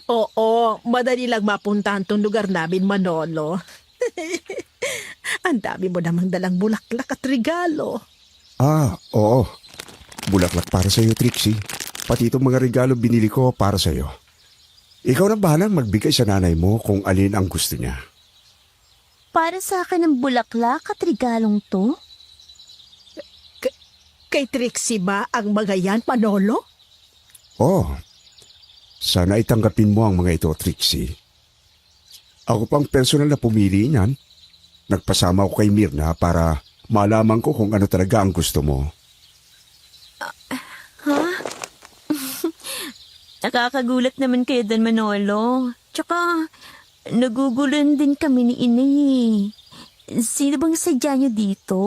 Oo, madali lang mapuntahan tong lugar namin, Manolo. Ang dami mo namang dalang bulaklak at regalo. Oo. Bulaklak para sa'yo, Trixie. Pati itong mga regalo binili ko para sa'yo. Ikaw na bahalang magbigay sa nanay mo kung alin ang gusto niya. Para sa akin ang bulaklak at regalong to? Kay Trixie ba ang mga yan, Manolo? Sana itanggapin mo ang mga ito, Trixie. Ako pang personal na pumili niyan. Nagpasama ko kay Mirna para malaman ko kung ano talaga ang gusto mo. Nakakagulat naman kayo, Don Manolo. Tsaka, nagugulan din kami ni Inay. Sino bang sadya niyo dito?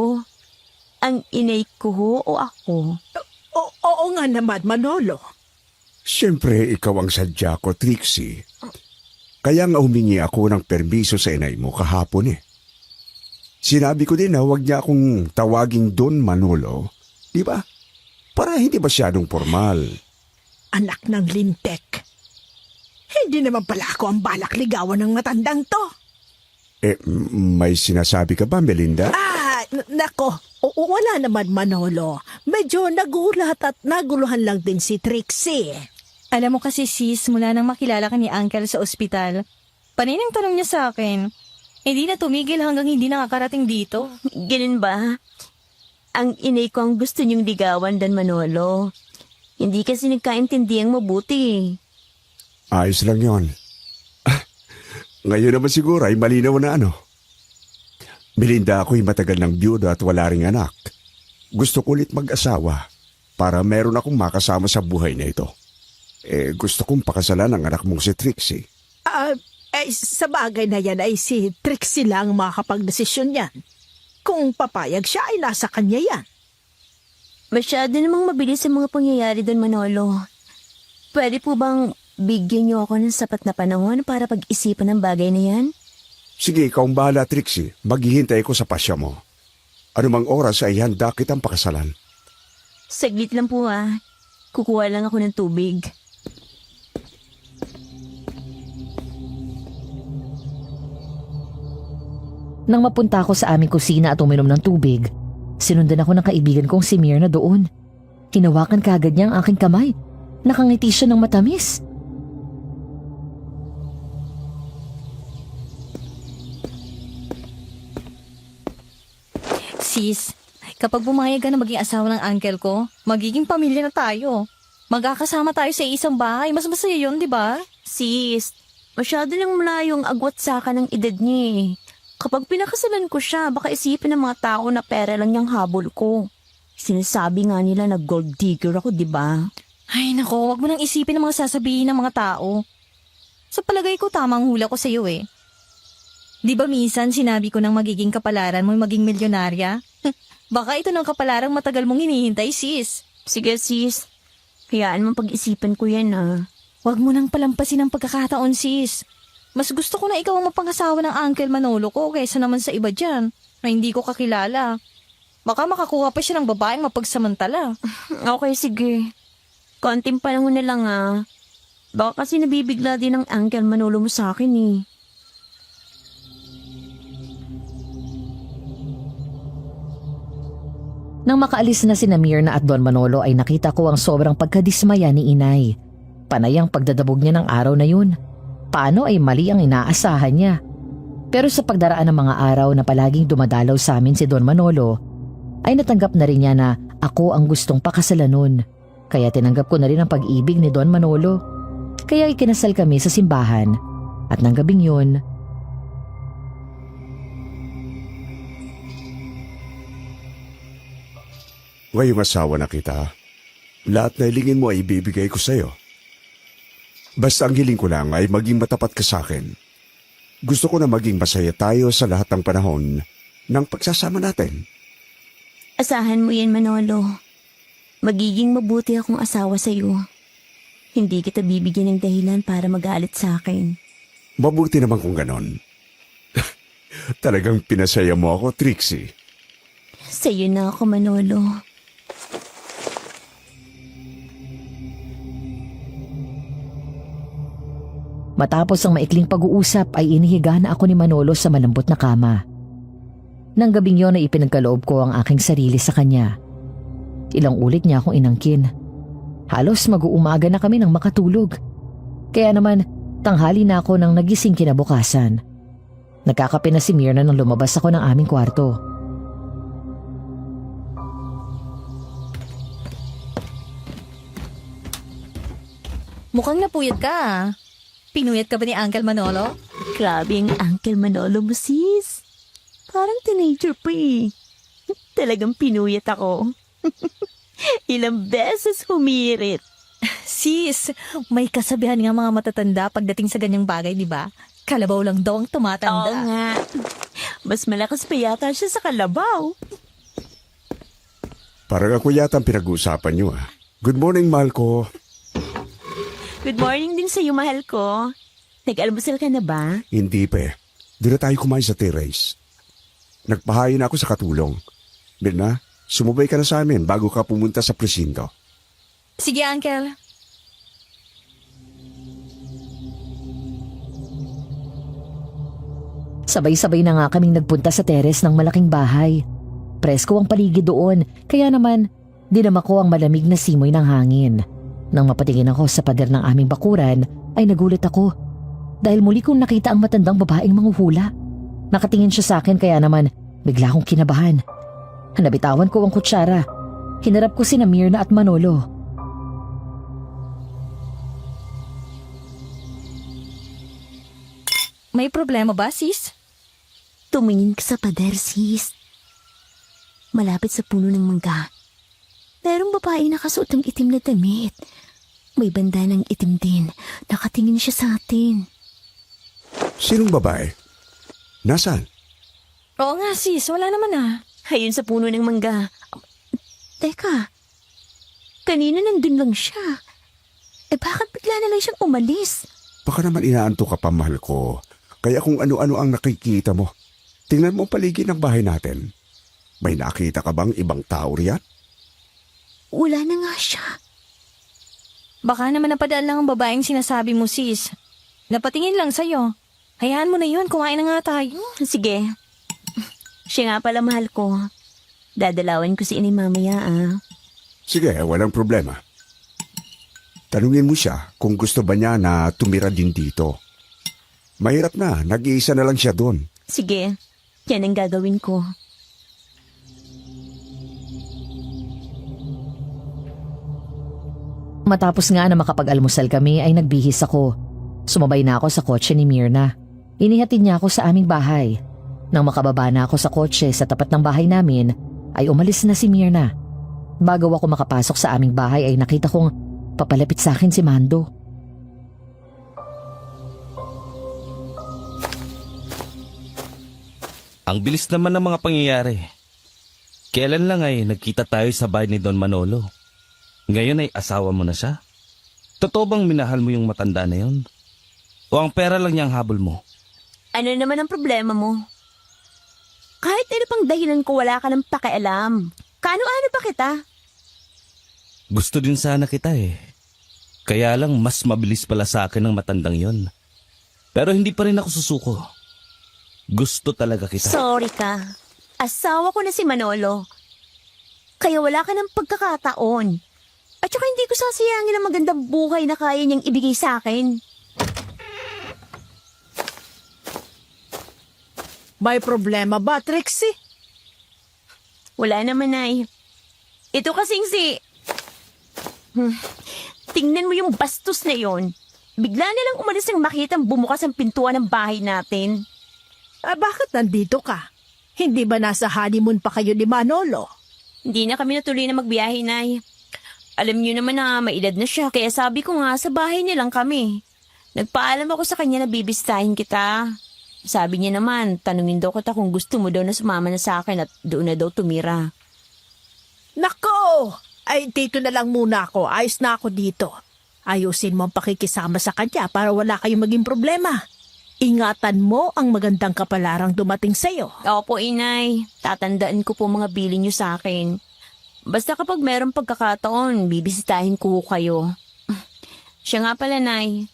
Ang inay ko o ako? Oo nga naman, Manolo. Siyempre, ikaw ang sadya ko, Trixie. Kaya nga humingi ako ng permiso sa inay mo kahapon eh. Sinabi ko din na huwag niya akong tawaging Don Manolo. Di ba? Para hindi masyadong formal. Anak ng lintek. Hindi naman pala ako ang balak ligawan ng matandang to. May sinasabi ka ba, Melinda? Nako, wala naman, Manolo. Medyo nagulat at naguluhan lang din si Trixie. Alam mo kasi sis, mula nang makilala ka ni Uncle sa ospital, paninang tanong niya sa akin, hindi na tumigil hanggang hindi nakakarating dito. Ganun ba? Ang inay ko ang gusto niyong ligawan, Don Manolo. Hindi kasi nagkaintindiyang mabuti. Ayos lang yon. Ngayon naman siguro ay malinaw na ano. Melinda, ako'y matagal ng byuda at wala ring anak. Gusto ko ulit mag-asawa para meron akong makasama sa buhay na ito. Gusto kong pakasalan ang anak mong si Trixie. Sa bagay na yan ay si Trixie lang makakapag-desisyon yan. Kung papayag siya ay nasa kanya yan. Masyado namang mabilis ang mga pangyayari, Don Manolo. Pwede po bang bigyan niyo ako ng sapat na panahon para pag-isipan ng bagay na yan? Sige, ikaw ang bahala, Trixie. Maghihintay ko sa pasya mo. Anumang oras ay handa kitang pakasalan. Saglit lang po Kukuha lang ako ng tubig. Nang mapunta ako sa aming kusina at uminom ng tubig, sinundan ako ng kaibigan kong si Mirna doon. Hinawakan kaagad niya ang aking kamay. Nakangiti siya ng matamis. Sis, kapag pumayag ka na maging asawa ng uncle ko, magiging pamilya na tayo. Magkakasama tayo sa isang bahay. Mas masaya yun, di ba? Sis, masyado nang malayong agwat sa akin ng edad niya Kapag pinakasalan ko siya, baka isipin ng mga tao na pera lang niyang habol ko. Sinasabi nga nila na gold digger ako, di ba? Ay nako, wag mo nang isipin ang mga sasabihin ng mga tao. Sa palagay ko, tamang hula ko sa'yo eh. Di ba minsan sinabi ko nang magiging kapalaran mo maging milyonarya? Baka ito ng kapalarang matagal mong hinihintay, sis. Sige, sis. Hayaan mo pag-isipan ko yan, ah. Huwag mo nang palampasin ang pagkakataon, sis. Mas gusto ko na ikaw ang mapangasawa ng Uncle Manolo ko kaysa naman sa iba dyan na hindi ko kakilala. Baka makakuha pa siya ng babaeng mapagsamantala. Okay, sige. Konting panahon na lang, ah. Baka kasi nabibigla din ang Uncle Manolo mo sa akin, eh. Nang makaalis na si Mirna at Don Manolo ay nakita ko ang sobrang pagkadismaya ni inay. Panay ang pagdadabog niya ng araw na yun. Paano ay mali ang inaasahan niya. Pero sa pagdaraan ng mga araw na palaging dumadalaw sa amin si Don Manolo, ay natanggap na rin niya na ako ang gustong pakasalan nun. Kaya tinanggap ko na rin ang pag-ibig ni Don Manolo. Kaya ikinasal kami sa simbahan. At nang gabing yun, Ngayong asawa na kita, lahat na hilingin mo ay ibibigay ko sa'yo. Basta ang hiling ko lang ay maging matapat ka sa akin. Gusto ko na maging masaya tayo sa lahat ng panahon ng pagsasama natin. Asahan mo yan, Manolo. Magiging mabuti akong asawa sa'yo. Hindi kita bibigyan ng dahilan para magalit sa akin. Mabuti naman kung ganon. Talagang pinasaya mo ako, Trixie. Sa'yo na ako, Manolo. matapos ang maikling pag-uusap ay inihiga na ako ni Manolo sa malambot na kama. Nang gabing yon ay ipinagkaloob ko ang aking sarili sa kanya. Ilang ulit niya akong inangkin. Halos mag-uumaga na kami nang makatulog. Kaya naman, tanghali na ako nang nagising kinabukasan. Nagkakape na si Mirna nang lumabas ako ng aming kwarto. Mukhang napuyat ka ah. Pinuyat ka ba ni Uncle Manolo? Grabe ang Uncle Manolo mo, sis. Parang teenager pa eh. Talagang pinuyat ako. Ilang beses humirit. Sis, may kasabihan nga mga matatanda pagdating sa ganyang bagay, di ba? Kalabaw lang daw ang Oo tumatanda. nga. Mas malakas pa yata siya sa kalabaw. Parang ako yata ang pinag-uusapan niyo ah. Good morning, mahal ko. Good morning din sa iyo, mahal ko. Nag-almusal ka na ba? Hindi pa eh. Doon na tayo kumain sa terrace. Nagpahayin ako sa katulong. Mirna, sumubay ka na sa amin bago ka pumunta sa presinto. Sige, Uncle. Sabay-sabay na nga kaming nagpunta sa teres ng malaking bahay. Presko ang paligid doon, kaya naman dinama ko ang malamig na simoy ng hangin. Nang mapatingin ako sa pader ng aming bakuran, ay nagulat ako. Dahil muli kong nakita ang matandang babaeng manghuhula. Nakatingin siya sa akin kaya naman bigla akong kinabahan. Nabitawan ko ang kutsara. Hinarap ko sina Mirna at Manolo. May problema ba, sis? Tumingin ka sa pader, sis. Malapit sa puno ng mangga. Merong babae nakasuot ng itim na damit. May banda ng itim din. Nakatingin siya sa atin. Sinong babae? Nasaan? Oo nga, sis. Wala naman ah. Ayun sa puno ng mangga. Teka, kanina nandun lang siya. Bakit bigla na lang siyang umalis? Baka naman inaanto ka pa, mahal ko. Kaya kung ano-ano ang nakikita mo. Tingnan mo ang paligid ng bahay natin. May nakita ka bang ibang tao riyan? Wala na nga siya. Baka naman napadaan lang ang babaeng sinasabi mo, sis. Napatingin lang sa'yo. Hayaan mo na yun. Kumain na nga tayo. Sige. Siya nga pala, mahal ko. Dadalawan ko si inay mamaya, ah. Sige, walang problema. Tanungin mo siya kung gusto ba niya na tumira din dito. Mahirap na, nag-iisa na lang siya doon. Sige, yan ang gagawin ko. Matapos nga na makapag-almusal kami ay nagbihis ako. Sumabay na ako sa kotse ni Mirna. Inihatid niya ako sa aming bahay. Nang makababa na ako sa kotse sa tapat ng bahay namin, ay umalis na si Mirna. Bago ako makapasok sa aming bahay ay nakita kong papalapit sa akin si Mando. Ang bilis naman ng mga pangyayari. Kailan lang ay nagkita tayo sa bahay ni Don Manolo? Ngayon ay asawa mo na siya? Totoo bang minahal mo yung matanda na yun? O ang pera lang niya ang habol mo? Ano naman ang problema mo? Kahit ano pang dahilan ko, wala ka ng pakialam. Kaano-ano pa kita? Gusto din sana kita eh. Kaya lang mas mabilis pala sa akin ang matandang yon. Pero hindi pa rin ako susuko. Gusto talaga kita. Sorry ka. Asawa ko na si Manolo. Kaya wala ka ng pagkakataon. At saka hindi ko sasayangin ang magandang buhay na kaya niyang ibigay sa akin. May problema ba, Trixie? Wala naman, Nay. Ito kasing tingnan mo yung bastos na yon. Bigla nilang umalis nang makitang bumukas ang pintuan ng bahay natin. Bakit nandito ka? Hindi ba nasa honeymoon pa kayo ni Manolo? Hindi na kami natuloy na magbiyahe, Nay. Alam niyo naman na maedad na siya, kaya sabi ko nga sa bahay niya lang kami. Nagpaalam ako sa kanya na bibistahin kita. Sabi niya naman, tanungin daw kita kung gusto mo daw na sumama na sa akin at doon na daw tumira. Nako! Ay, dito na lang muna ako. Ayos na ako dito. Ayusin mo ang pakikisama sa kanya para wala kayong maging problema. Ingatan mo ang magandang kapalarang dumating sa'yo. Opo, Inay. Tatandaan ko po mga bilin niyo sa akin. Basta kapag merong pagkakataon, bibisitahin ko kayo. Siya nga pala, Nay.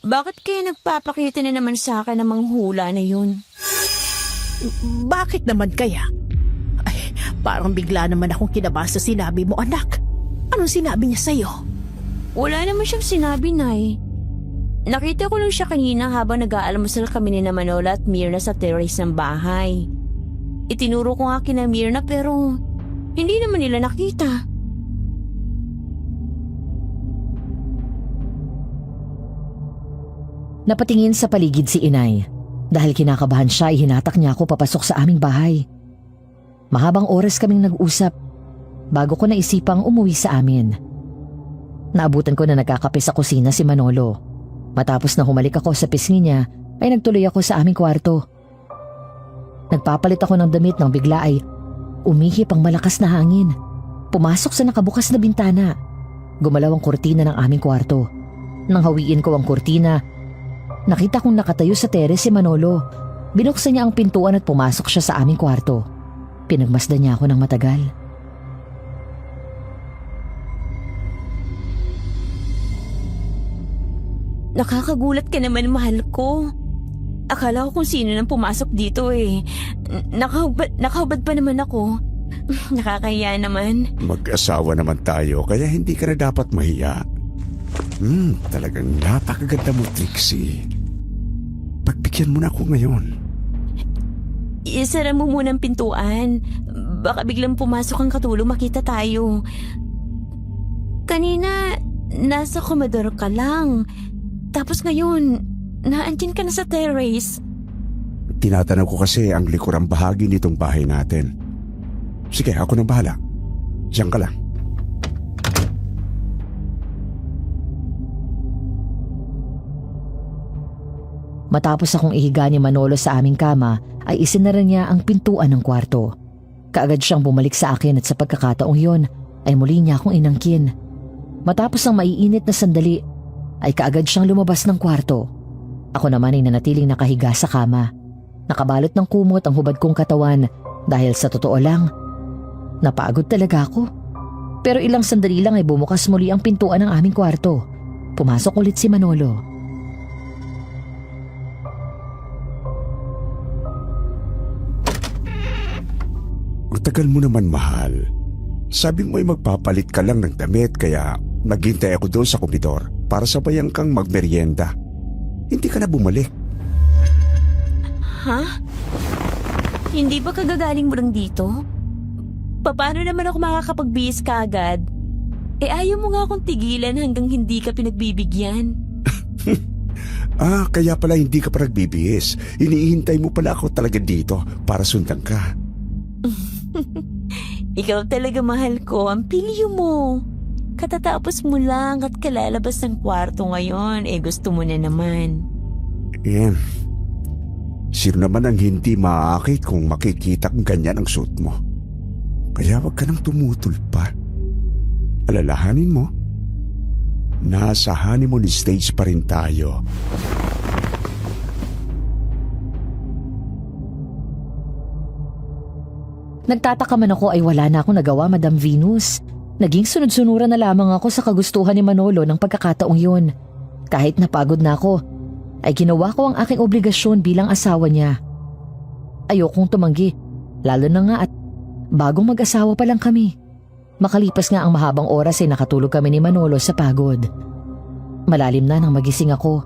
Bakit kayo nagpapakita na naman sa akin ng mga hula na yun? Bakit naman kaya? Ay, parang bigla naman akong kinabasa sinabi mo, anak. Anong sinabi niya sa'yo? Wala naman siyang sinabi, Nay. Nakita ko lang siya kanina habang nag-aalmusal kami ni Manola at Mirna sa terrace ng bahay. Itinuro ko nga kina Mirna pero hindi naman nila nakita. Napatingin sa paligid si Inay. Dahil kinakabahan siya, ihinatak niya ako papasok sa aming bahay. Mahabang oras kaming nag-usap bago ko naisipang umuwi sa amin. Naabutan ko na nagkakape sa kusina si Manolo. Matapos na humalik ako sa pisngi niya, ay nagtuloy ako sa aming kwarto. Nagpapalit ako ng damit nang bigla ay umihip ang malakas na hangin. Pumasok sa nakabukas na bintana. Gumalaw ang kurtina ng aming kwarto. Nang hawiin ko ang kurtina, nakita kong nakatayo sa teres si Manolo. Binuksan niya ang pintuan at pumasok siya sa aming kwarto. Pinagmasdan niya ako ng matagal. Nakakagulat ka naman, mahal ko. Akala ko kung sino nang pumasok dito eh. Nakahubad pa naman ako. Nakakahiya naman. Mag-asawa naman tayo kaya hindi ka na dapat mahiya. Talagang napakaganda mo, Trixie. Pagbigyan mo na ako ngayon. Isara mo muna ang pintuan. Baka biglang pumasok ang katulong makita tayo. Kanina, nasa komedor ka lang. Tapos ngayon, naandyan ka na sa terrace. Tinatanong ko kasi ang likurang bahagi nitong bahay natin. Sige, ako nang bahala. Diyan ka lang. Matapos akong ihiga ni Manolo sa aming kama, ay isinara niya ang pintuan ng kwarto. Kaagad siyang bumalik sa akin at sa pagkakataong yon, ay muli niya akong inangkin. Matapos ang maiinit na sandali, ay kaagad siyang lumabas ng kwarto. Ako naman ay nanatiling nakahiga sa kama. Nakabalot ng kumot ang hubad kong katawan dahil sa totoo lang, napagod talaga ako. Pero ilang sandali lang ay bumukas muli ang pintuan ng aming kwarto. Pumasok ulit si Manolo. Ang tagal mo naman, mahal. Sabi mo ay magpapalit ka lang ng damit kaya naghintay ako doon sa komedor para sabayan kang magmeryenda. Hindi ka na bumalik. Ha? Hindi ba kagagaling mo lang dito? Paano naman ako makakapagbihis kaagad? Ayaw mo nga akong tigilan hanggang hindi ka pinagbibigyan. Kaya pala hindi ka pa nagbibihis. Iniihintay mo pala ako talaga dito para sundan ka. Ikaw talaga mahal ko, ang pilyo mo. Katatapos mo lang at kalalabas ng kwarto ngayon, gusto mo na naman. Yan. Sino naman ang hindi maaakit kung makikita kong ganyan ang suot mo? Kaya wag ka nang tumutol pa. Alalahanin mo, nasa honeymoon stage pa rin tayo. Nagtataka man ako ay wala na akong nagawa, Madam Venus. Naging sunod-sunuran na lamang ako sa kagustuhan ni Manolo ng pagkakataong yun. Kahit napagod na ako, ay ginawa ko ang aking obligasyon bilang asawa niya. Ayokong tumanggi, lalo na nga at bagong mag-asawa pa lang kami. Makalipas nga ang mahabang oras ay nakatulog kami ni Manolo sa pagod. Malalim na nang magising ako.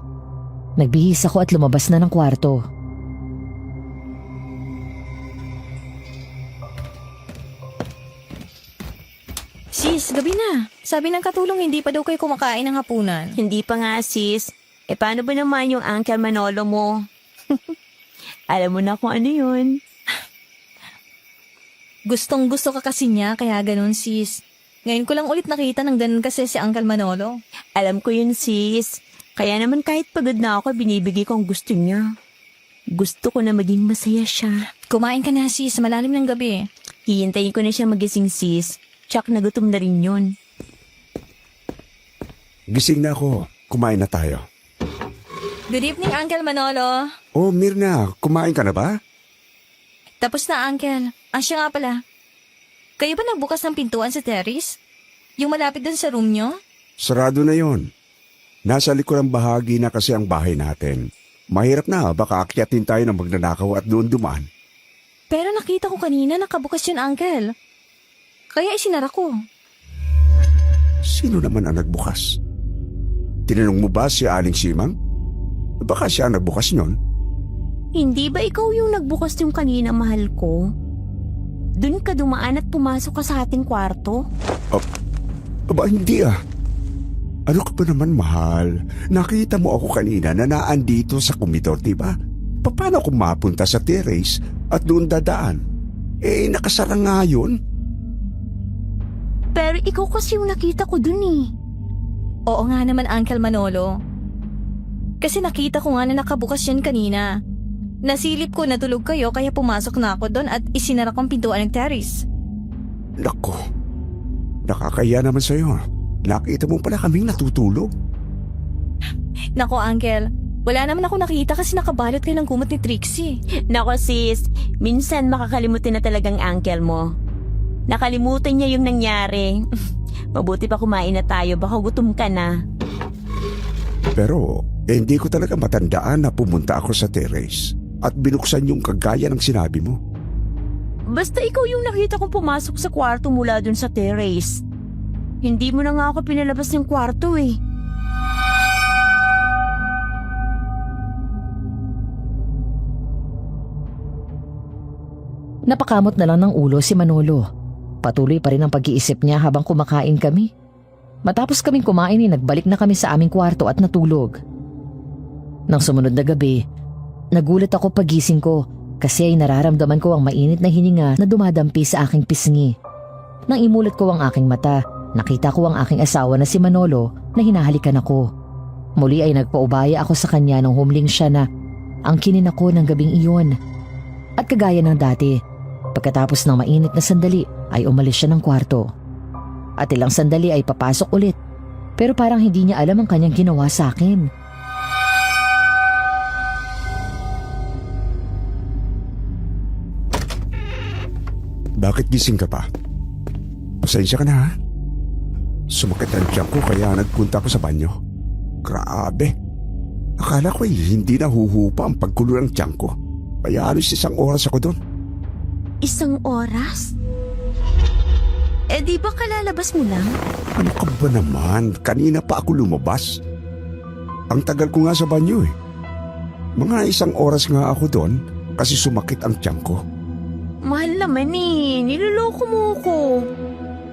Nagbihis ako at lumabas na ng kwarto. Sis, gabi na. Sabi ng katulong hindi pa daw kayo kumakain ng hapunan. Hindi pa nga sis. Paano ba naman yung Uncle Manolo mo? Alam mo na kung ano yun. Gustong gusto ka kasi niya, kaya ganun sis. Ngayon ko lang ulit nakita ng ganun kasi si Uncle Manolo. Alam ko yun sis. Kaya naman kahit pagod na ako, binibigay ko ang gusto niya. Gusto ko na maging masaya siya. Kumain ka na sis, malalim ng gabi. Hihintayin ko na siya magising sis. Tsak na gutom na rin yun. Gising na ako. Kumain na tayo. Good evening, Uncle Manolo. Oh, Mirna, kumain ka na ba? Tapos na, Uncle. Siya nga pala. Kayo ba nagbukas ng pintuan sa terrace? Yung malapit dun sa room nyo? Sarado na yon. Nasa likurang bahagi na kasi ang bahay natin. Mahirap na, baka akyatin tayo ng magnanakaw at doon dumaan. Pero nakita ko kanina nakabukas yun, Uncle. Kaya isinara ko. Sino naman ang nagbukas? Tinanong mo ba si Aling Simang? Baka siya ang nagbukas nun. Hindi ba ikaw yung nagbukas yung kanina, mahal ko? Doon ka dumaan at pumasok ka sa ating kwarto? Aba, hindi ah. Ano ka ba naman, mahal? Nakita mo ako kanina na naandito sa komedor, diba? Paano kung mapunta sa terrace at doon dadaan? Nakasara nga yun. Pero ikaw kasi yung nakita ko dun eh. Oo nga naman, Uncle Manolo. Kasi nakita ko nga na nakabukas yun kanina. Nasilip ko na tulog kayo kaya pumasok na ako doon at isinara kong pintuan ng terrace. Nako, nakakaya naman sa'yo. Nakita mo pala kaming natutulog. Nako, Uncle. Wala naman ako nakita kasi nakabalot kayo ng kumot ni Trixie. Nako sis, minsan makakalimutin na talagang uncle mo. Nakalimutan niya yung nangyari. Mabuti pa kumain na tayo, baka gutom ka na. Pero hindi ko talaga matandaan na pumunta ako sa terrace at binuksan yung kagaya ng sinabi mo. Basta ikaw yung nakita kong pumasok sa kwarto mula dun sa terrace. Hindi mo na nga ako pinalabas ng kwarto eh. Napakamot na lang ng ulo si Manolo. Patuloy pa rin ang pag-iisip niya habang kumakain kami. Matapos kaming kumain nagbalik na kami sa aming kwarto at natulog. Nang sumunod na gabi, nagulat ako pagising ko kasi ay nararamdaman ko ang mainit na hininga na dumadampi sa aking pisngi. Nang imulat ko ang aking mata, nakita ko ang aking asawa na si Manolo na hinahalikan ako. Muli ay nagpaubaya ako sa kanya nang humling siya na ang kinin ako ng gabing iyon. At kagaya ng dati, pagkatapos ng mainit na sandali ay umalis siya ng kwarto. At ilang sandali ay papasok ulit, pero parang hindi niya alam ang kanyang ginawa sa akin. Bakit gising ka pa? Pasensya ka na ha? Sumakit ang tiyan ko kaya nagpunta ako sa banyo. Grabe. Akala ko hindi na huhupa ang pagkulo ng tiyan ko. Kaya alos 1 oras ako doon. 1 oras? Di ba kalalabas mo lang? Ano ka ba naman? Kanina pa ako lumabas. Ang tagal ko nga sa banyo eh. Mga 1 oras nga ako doon kasi sumakit ang tiyan ko. Mahal naman eh. Niloloko mo ko.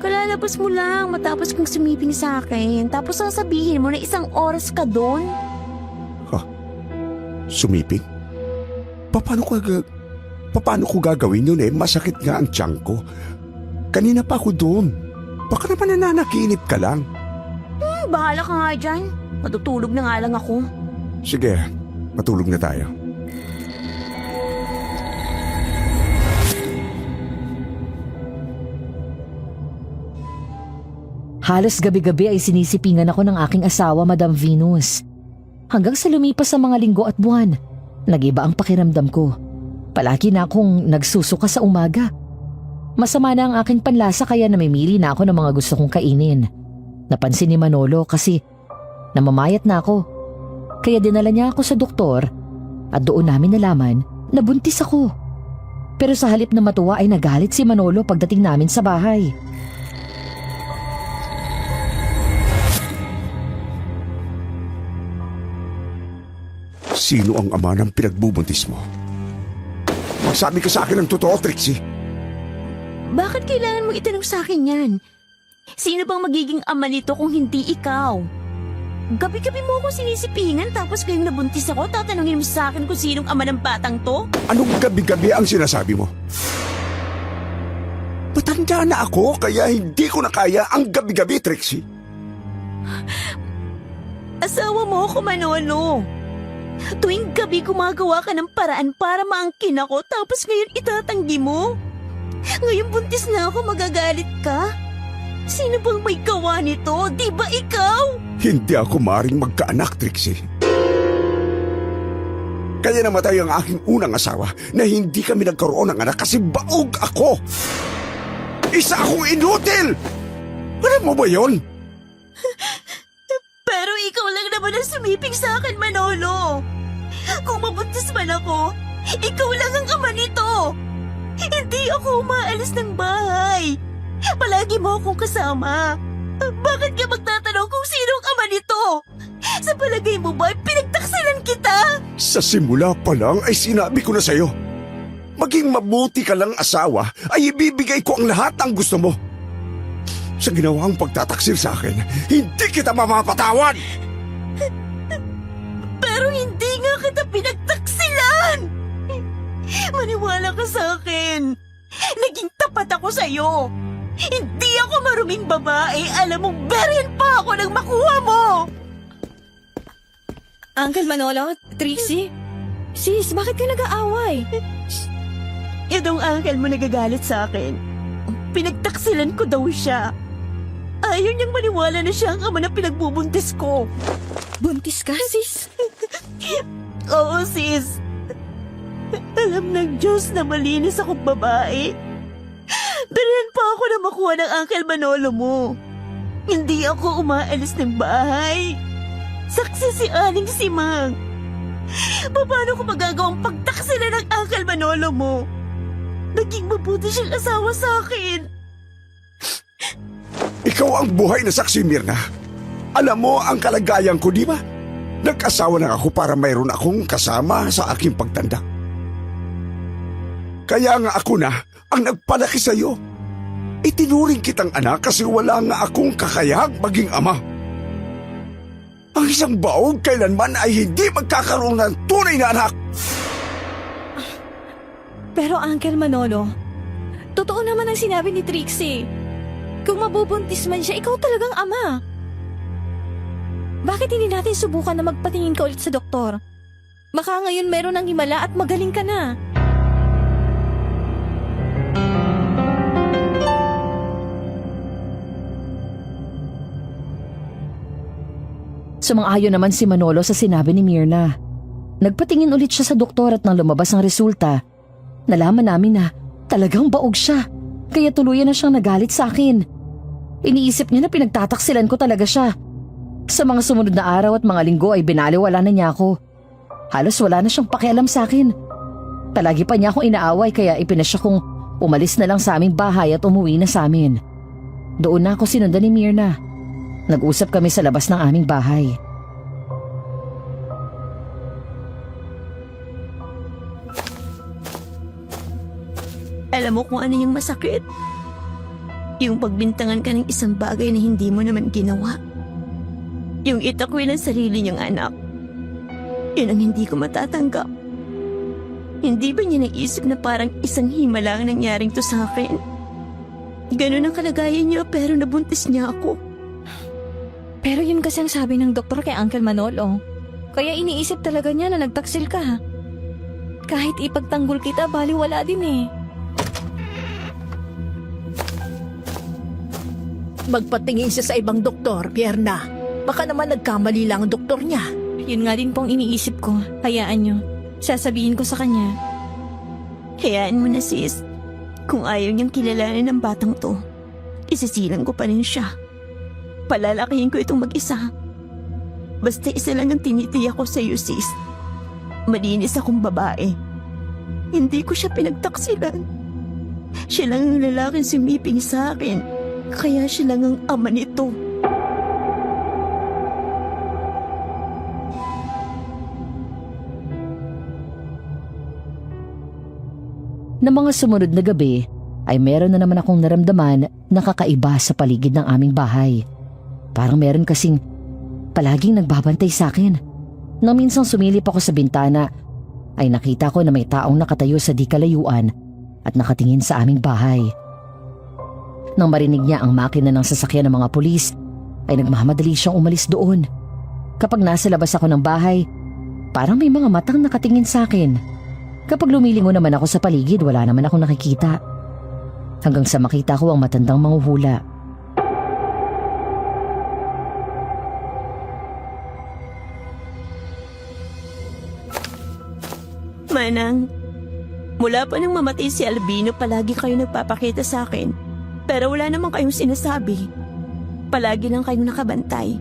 Kalalabas mo lang matapos kang sumiping sa akin. Tapos sasabihin mo na 1 oras ka doon. Sumiping? Paano ko gagawin yun eh? Masakit nga ang tiyan ko. Kanina pa ako doon. Baka naman nananaginip ka lang. Bahala ka nga dyan. Matutulog na nga lang ako. Sige, matulog na tayo. Halos gabi-gabi ay sinisipingan ako ng aking asawa, Madam Venus. Hanggang sa lumipas sa mga linggo at buwan, nag-iba ang pakiramdam ko. Palagi na akong nagsusuka sa umaga. Masama na ang aking panlasa kaya namimili na ako ng mga gusto kong kainin. Napansin ni Manolo kasi namamayat na ako. Kaya dinala niya ako sa doktor at doon namin nalaman na buntis ako. Pero sa halip na matuwa ay nagalit si Manolo pagdating namin sa bahay. Sino ang ama ng pinagbubuntis mo? Magsabi ka sa akin ng totoo, Trixie. Bakit kailangan mo itanong sa akin yan? Sino bang magiging ama nito kung hindi ikaw? Gabi-gabi mo ako sinisipingan tapos ngayong nabuntis ako, tatanungin mo sa akin kung sinong ama ng batang to? Anong gabi-gabi ang sinasabi mo? Matanda na ako kaya hindi ko na kaya ang gabi-gabi, Trixie. Asawa mo ako, Manolo. Tuwing gabi gumagawa ka ng paraan para maangkin ako tapos ngayon itatanggi mo? Ngayon buntis na ako, magagalit ka? Sino bang may gawa nito? Di ba ikaw? Hindi ako maring magkaanak, Trixie. Kaya namatay ang aking unang asawa na hindi kami nagkaroon ng anak kasi baog ako. Isa akong inutil! Alam mo ba yon? Pero ikaw lang naman ang sumiping sa akin, Manolo. Kung mabuntis man ako, ikaw lang ang ama nito. Hindi ako umaalis ng bahay. Palagi mo akong kasama. Bakit ka magtatanong kung sino ang ama nito? Sa palagay mo ba, pinagtaksilan kita? Sa simula pa lang ay sinabi ko na sa'yo. Maging mabuti ka lang asawa ay ibibigay ko ang lahat ng gusto mo. Sa ginawang pagtataksil sa akin, hindi kita mamapatawan! Pero hindi nga kita pinagtaksilan! Maniwala ka sa akin. Naging tapat ako sa'yo. Hindi ako maruming babae. Alam mo, berian pa ako nang makuha mo! Uncle Manolo, Trixie? Sis, bakit ka nag-aaway? Itong uncle mo nagagalit sa akin. Pinagtaksilan ko daw siya. Ayaw niyang maniwala na siya ang ama na pinagbubuntis ko. Buntis ka, sis? Oo, sis. Alam ng Diyos na malinis akong babae. Berian pa ako na makuha ng Uncle Manolo mo. Hindi ako umaalis ng bahay. Saksi si Aling Simang. Paano ko magagawang pagtaksilan ng Uncle Manolo mo? Naging mabuti siyang asawa sa akin. Ikaw ang buhay na saksi, Mirna. Alam mo ang kalagayan ko, di ba? Nag-asawa na ako para mayroon akong kasama sa aking pagtanda. Kaya nga ako na ang nagpalaki sa'yo. Itinuring kitang anak kasi wala nga akong kakayahang maging ama. Ang isang baog kailanman ay hindi magkakaroon ng tunay na anak. Pero Uncle Manolo, totoo naman ang sinabi ni Trixie. Kung mabubuntis man siya, ikaw talagang ama. Bakit hindi natin subukan na magpatingin ka ulit sa doktor? Baka ngayon meron ng himala at magaling ka na. Sumang-ayon naman si Manolo sa sinabi ni Mirna. Nagpatingin ulit siya sa doktor at nang lumabas ang resulta, nalaman namin na talagang baog siya. Kaya tuluyan na siyang nagalit sa akin. Iniisip niya na pinagtataksilan ko talaga siya. Sa mga sumunod na araw at mga linggo ay binaliwala na niya ako. Halos wala na siyang pakialam sa akin. Palagi pa niya akong inaaway kaya ipinasya kong umalis na lang sa aming bahay at umuwi na sa amin. Doon na ako sinundan ni Mirna. Nag-usap kami sa labas ng aming bahay. Alam mo kung ano yung masakit? Yung pagbintangan ka ng isang bagay na hindi mo naman ginawa. Yung itakwil ang sarili niyang anak. Yun ang hindi ko matatanggap. Hindi ba niya naisip na parang isang himala ang nangyaring to sa akin? Ganun ang kalagayan niya pero nabuntis niya ako. Pero yun kasi ang sabi ng doktor kay Uncle Manolo. Kaya iniisip talaga niya na nagtaksil ka. Kahit ipagtanggol kita, baliwala din eh. Magpatingin siya sa ibang doktor, Pierna. Baka naman nagkamali lang ang doktor niya. Yun nga din pong iniisip ko. Hayaan nyo. Sasabihin ko sa kanya. Hayaan mo na sis. Kung ayaw niyang kilalanin ng batang to, isisilang ko pa rin siya. Palalakihin ko itong mag-isa. Basta isa lang ang tinitiyak ko sa iyo sis. Malinis akong babae. Hindi ko siya pinagtaksilan. Siya lang ang lalaking sumiping sa akin. Kaya siya lang ang ama nito. Na mga sumunod na gabi ay meron na naman akong naramdaman na kakaiba sa paligid ng aming bahay. Parang meron kasing palaging nagbabantay sa akin. Nang minsang sumilip ako sa bintana ay nakita ko na may taong nakatayo sa di kalayuan at nakatingin sa aming bahay. Nang marinig niya ang makina ng sasakyan ng mga pulis ay nagmamadali siyang umalis doon. Kapag nasa labas ako ng bahay, parang may mga matang nakatingin sa akin. Kapag lumilingon naman ako sa paligid, wala naman akong nakikita. Hanggang sa makita ko ang matandang manghuhula. Manang, mula pa nang mamatay si Albino, palagi kayo nagpapakita sa akin. Pero wala naman kayong sinasabi. Palagi lang kayong nakabantay.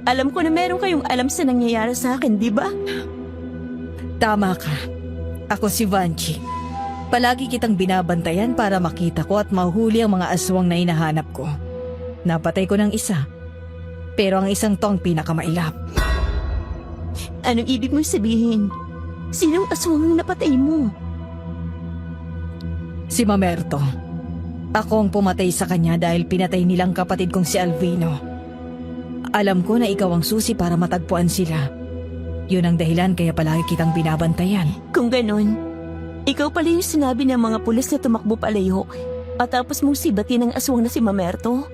Alam ko na meron kayong alam sa nangyayari sa akin, di ba? Tama ka. Ako si Vanchi. Palagi kitang binabantayan para makita ko at mahuli ang mga aswang na hinahanap ko. Napatay ko ng isa. Pero ang isang to ang pinakamailap. Anong ibig mong sabihin? Sinong aswang ang napatay mo? Si Mamerto. Ako ang pumatay sa kanya dahil pinatay nilang kapatid kong si Alvino. Alam ko na ikaw ang susi para matagpuan sila. Yun ang dahilan kaya palagi kitang binabantayan. Kung ganon, ikaw pala yung sinabi ng mga pulis na tumakbo palayo at tapos mong sibatin ang aswang na si Mamerto?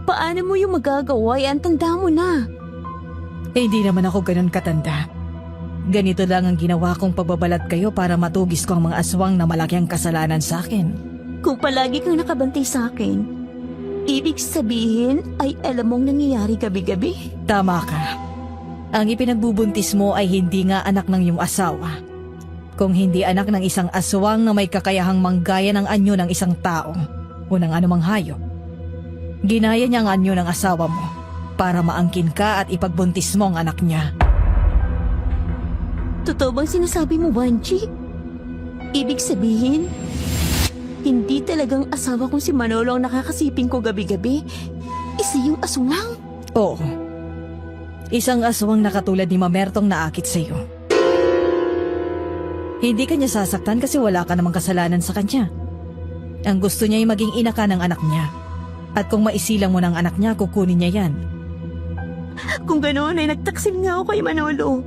Paano mo yung magagawa? Ang tanda mo na. Hindi naman ako ganun katanda. Ganito lang ang ginawa kong pagbabalat kayo para matugis ko ang mga aswang na malaki ang kasalanan sa akin. Kung palagi kang nakabantay sa akin, ibig sabihin ay alam mong nangyayari gabi-gabi? Tama ka. Ang ipinagbubuntis mo ay hindi nga anak ng iyong asawa. Kung hindi anak ng isang aswang na may kakayahang manggaya ng anyo ng isang tao o ng anumang hayop. Ginaya niya ang anyo ng asawa mo para maangkin ka at ipagbuntis mo ang anak niya. Totoo bang sinasabi mo, Vanchi? Ibig sabihin, hindi talagang asawa kong si Manolo ang nakakasiping ko gabi-gabi? Isa yung aswang? Oo. Isang aswang na katulad ni Mamertong naakit sa iyo. Hindi ka niya sasaktan kasi wala ka namang kasalanan sa kanya. Ang gusto niya ay maging ina ka ng anak niya. At kung maisilang mo ng anak niya, kukunin niya yan. Kung ganoon ay nagtaksil nga ako kay Manolo.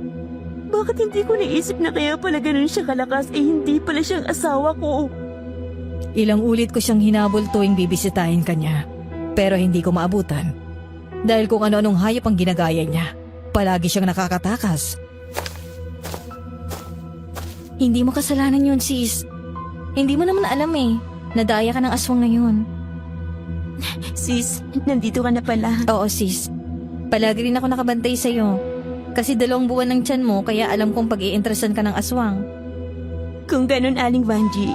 Bakit hindi ko naisip na kaya pala ganun siya kalakas hindi pala siyang asawa ko? Ilang ulit ko siyang hinabol tuwing bibisitahin ka niya. Pero hindi ko maabutan. Dahil kung ano-anong hayop ang ginagaya niya, palagi siyang nakakatakas. Hindi mo kasalanan yun, sis. Hindi mo naman alam eh. Nadaya ka ng aswang na yun. Sis, nandito ka na pala. Oo, sis. Palagi rin ako nakabantay sa'yo. Kasi 2 buwan ng tiyan mo, kaya alam kong pag-iinteresan ka ng aswang. Kung ganun, Aling Vanji,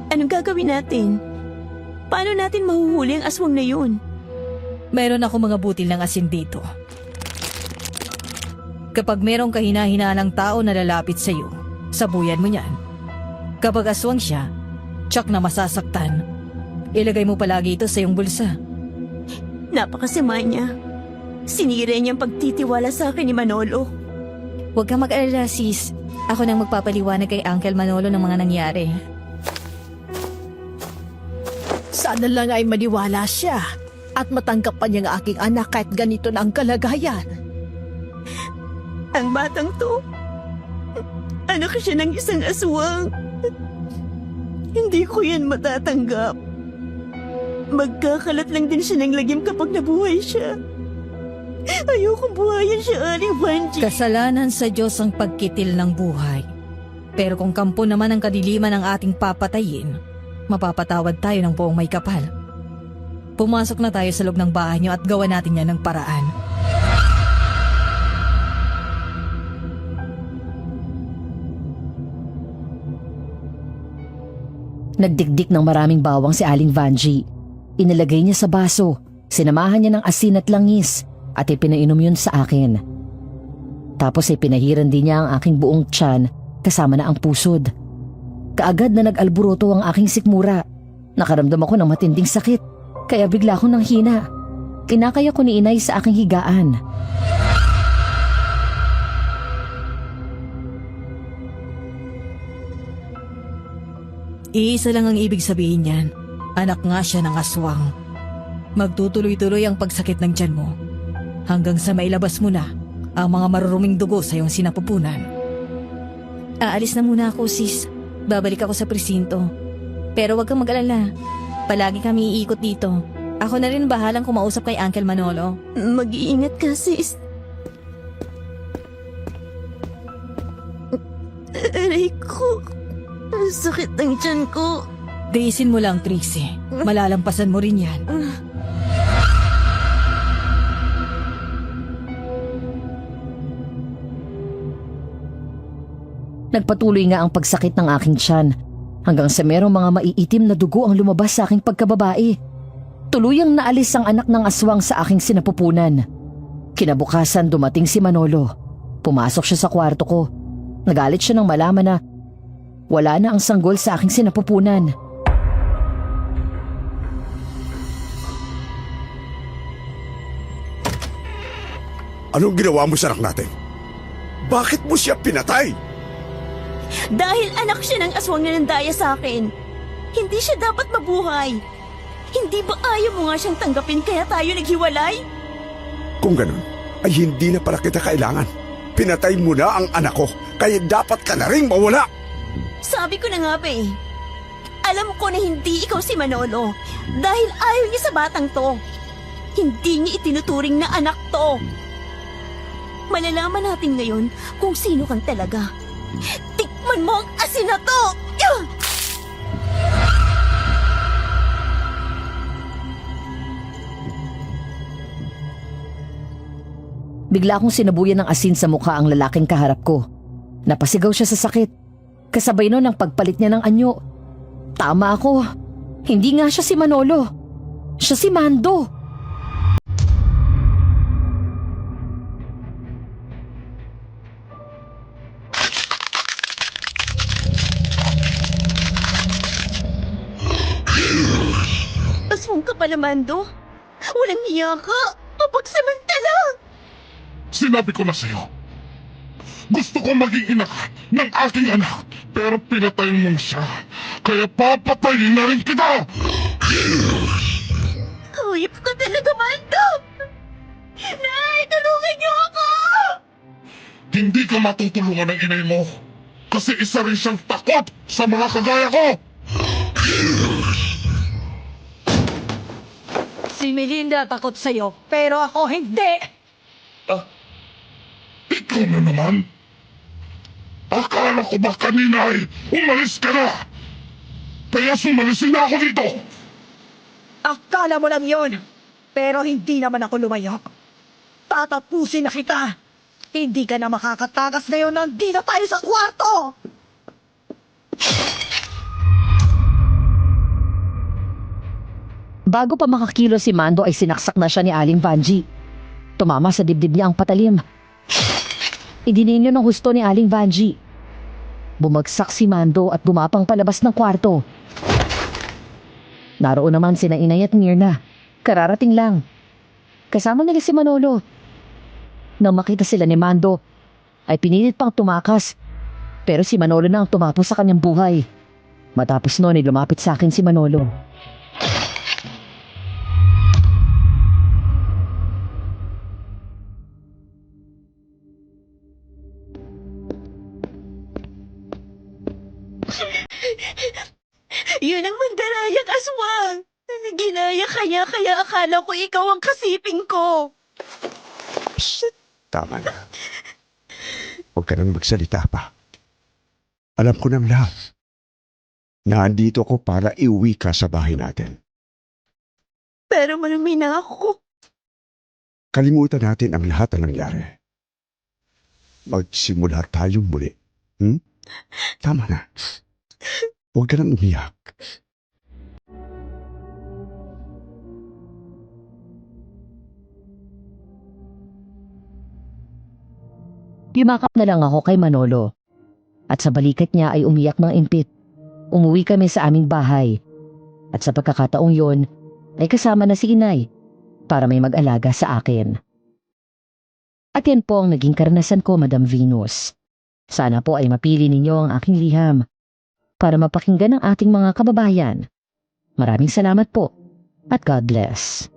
anong gagawin natin? Paano natin mahuhuli ang aswang na yun? Meron ako mga butil ng asin dito. Kapag merong kahina-hinalang tao na lalapit sa iyo, sabuyan mo yan. Kapag aswang siya, tsak na masasaktan. Ilagay mo palagi ito sa iyong bulsa. Napakasama niya. Sinira niya ang pagtitiwala sa akin ni Manolo. Huwag kang mag-alala, sis. Ako nang magpapaliwanag kay Uncle Manolo ng mga nangyari. Sana lang ay maniwala siya at matanggap pa niya ang aking anak kahit ganito na ang kalagayan. Ang batang to, anak siya ng isang aswang. Hindi ko yan matatanggap. Magkakalat lang din siya ng lagim kapag nabuhay siya. Ayokong buhayin siya, Aling Vanji. Kasalanan sa Diyos ang pagkitil ng buhay. Pero kung kampo naman ang kadiliman ang ating papatayin, mapapatawad tayo ng buong may kapal. Pumasok na tayo sa loob ng bahay niyo at gawa natin yan ng paraan. Nagdikdik ng maraming bawang si Aling Vanji. Inilagay niya sa baso, sinamahan niya ng asin at langis at ipinainom yun sa akin. Tapos ay pinahiran din niya ang aking buong tiyan kasama na ang pusod. Kaagad na nag-alburoto ang aking sikmura. Nakaramdam ako ng matinding sakit, kaya bigla akong nanghina. Kinakaya ko ni inay sa aking higaan. Iisa lang ang ibig sabihin niyan. Anak nga siya ng aswang. Magtutuloy-tuloy ang pagsakit ng tiyan mo hanggang sa mailabas mo na ang mga maruruming dugo sa iyong sinapupunan. Aalis na muna ako, sis. Babalik ako sa presinto. Pero wag kang mag-alala. Palagi kami iikot dito. Ako na rin bahalang kumausap kay Uncle Manolo. Mag-iingat ka, sis. Aray ko. Ang sakit ng tiyan ko. Tiisin mo lang, Trixie. Malalampasan mo rin yan. Nagpatuloy nga ang pagsakit ng aking tiyan hanggang sa merong mga maiitim na dugo ang lumabas sa aking pagkababae. Tuluyang naalis ang anak ng aswang sa aking sinapupunan. Kinabukasan dumating si Manolo. Pumasok siya sa kwarto ko. Nagalit siya nang malaman na wala na ang sanggol sa aking sinapupunan. Anong ginawa mo sa anak natin? Bakit mo siya pinatay? Dahil anak siya ng aswang na nandaya sa akin. Hindi siya dapat mabuhay. Hindi ba ayaw mo nga siyang tanggapin kaya tayo naghiwalay? Kung ganun, ay hindi na pala kita kailangan. Pinatay mo na ang anak ko, kaya dapat ka na rin mawala. Sabi ko na nga ba eh. Alam ko na hindi ikaw si Manolo dahil ayaw niya sa batang to. Hindi niya itinuturing na anak to. Malalaman natin ngayon kung sino kang talaga. Tikman mo ang asin na to! Ugh! Bigla akong sinabuyan ng asin sa mukha ang lalaking kaharap ko. Napasigaw siya sa sakit. Kasabay nun ang pagpalit niya ng anyo. Tama ako. Hindi nga siya si Manolo. Siya si Mando. Aswang ka pala, Mando. Walang hiya ka. Mapagsamantala. Sinabi ko na sa'yo, gusto ko maging ina ng aking anak, pero pinatay mo siya, kaya papatayin na rin kita! Hayop ka talaga, Mando. Nay, tulungan niyo ako! Hindi ka matutulungan ng inay mo, kasi isa rin siyang takot sa mga kagaya ko! Si Melinda takot sa'yo, pero ako hindi! Ikaw na naman? Akala ko ba kanina ay umalis ka na? Kaya sumalisin na ako dito! Akala mo lang yun. Pero hindi naman ako lumayo. Tatapusin na kita. Hindi ka na makakatakas ngayon. Nandito tayo sa kwarto. Bago pa makakilo si Mando ay sinaksak na siya ni Aling Vanji. Tumama sa dibdib niya ang patalim. Idininyo ng husto ni Aling Vanji. Bumagsak si Mando at gumapang palabas ng kwarto. Naroon naman sina Inay at Mirna. Kararating lang. Kasama nila si Manolo. Nang makita sila ni Mando, ay pinilit pang tumakas. Pero si Manolo na ang tumapos sa kanyang buhay. Matapos noon ay lumapit sa akin si Manolo. Yun ang mandarayang aswang. Ginaya kanya kaya akala ko ikaw ang kasiping ko. Tama na. Huwag ka nang magsalita pa. Alam ko ng lahat. Nandito ako para iuwi ka sa bahay natin. Pero marami na ako. Kalimutan natin ang lahat na nangyari. Magsimula tayong muli. Tama na. Huwag ka nang umiyak. Yumakap na lang ako kay Manolo. At sa balikat niya ay umiyak ng impit. Umuwi kami sa aming bahay. At sa pagkakataong yon, ay kasama na si Inay para may mag-alaga sa akin. At yan po ang naging karanasan ko, Madam Venus. Sana po ay mapili ninyo ang aking liham para mapakinggan ang ating mga kababayan. Maraming salamat po at God bless.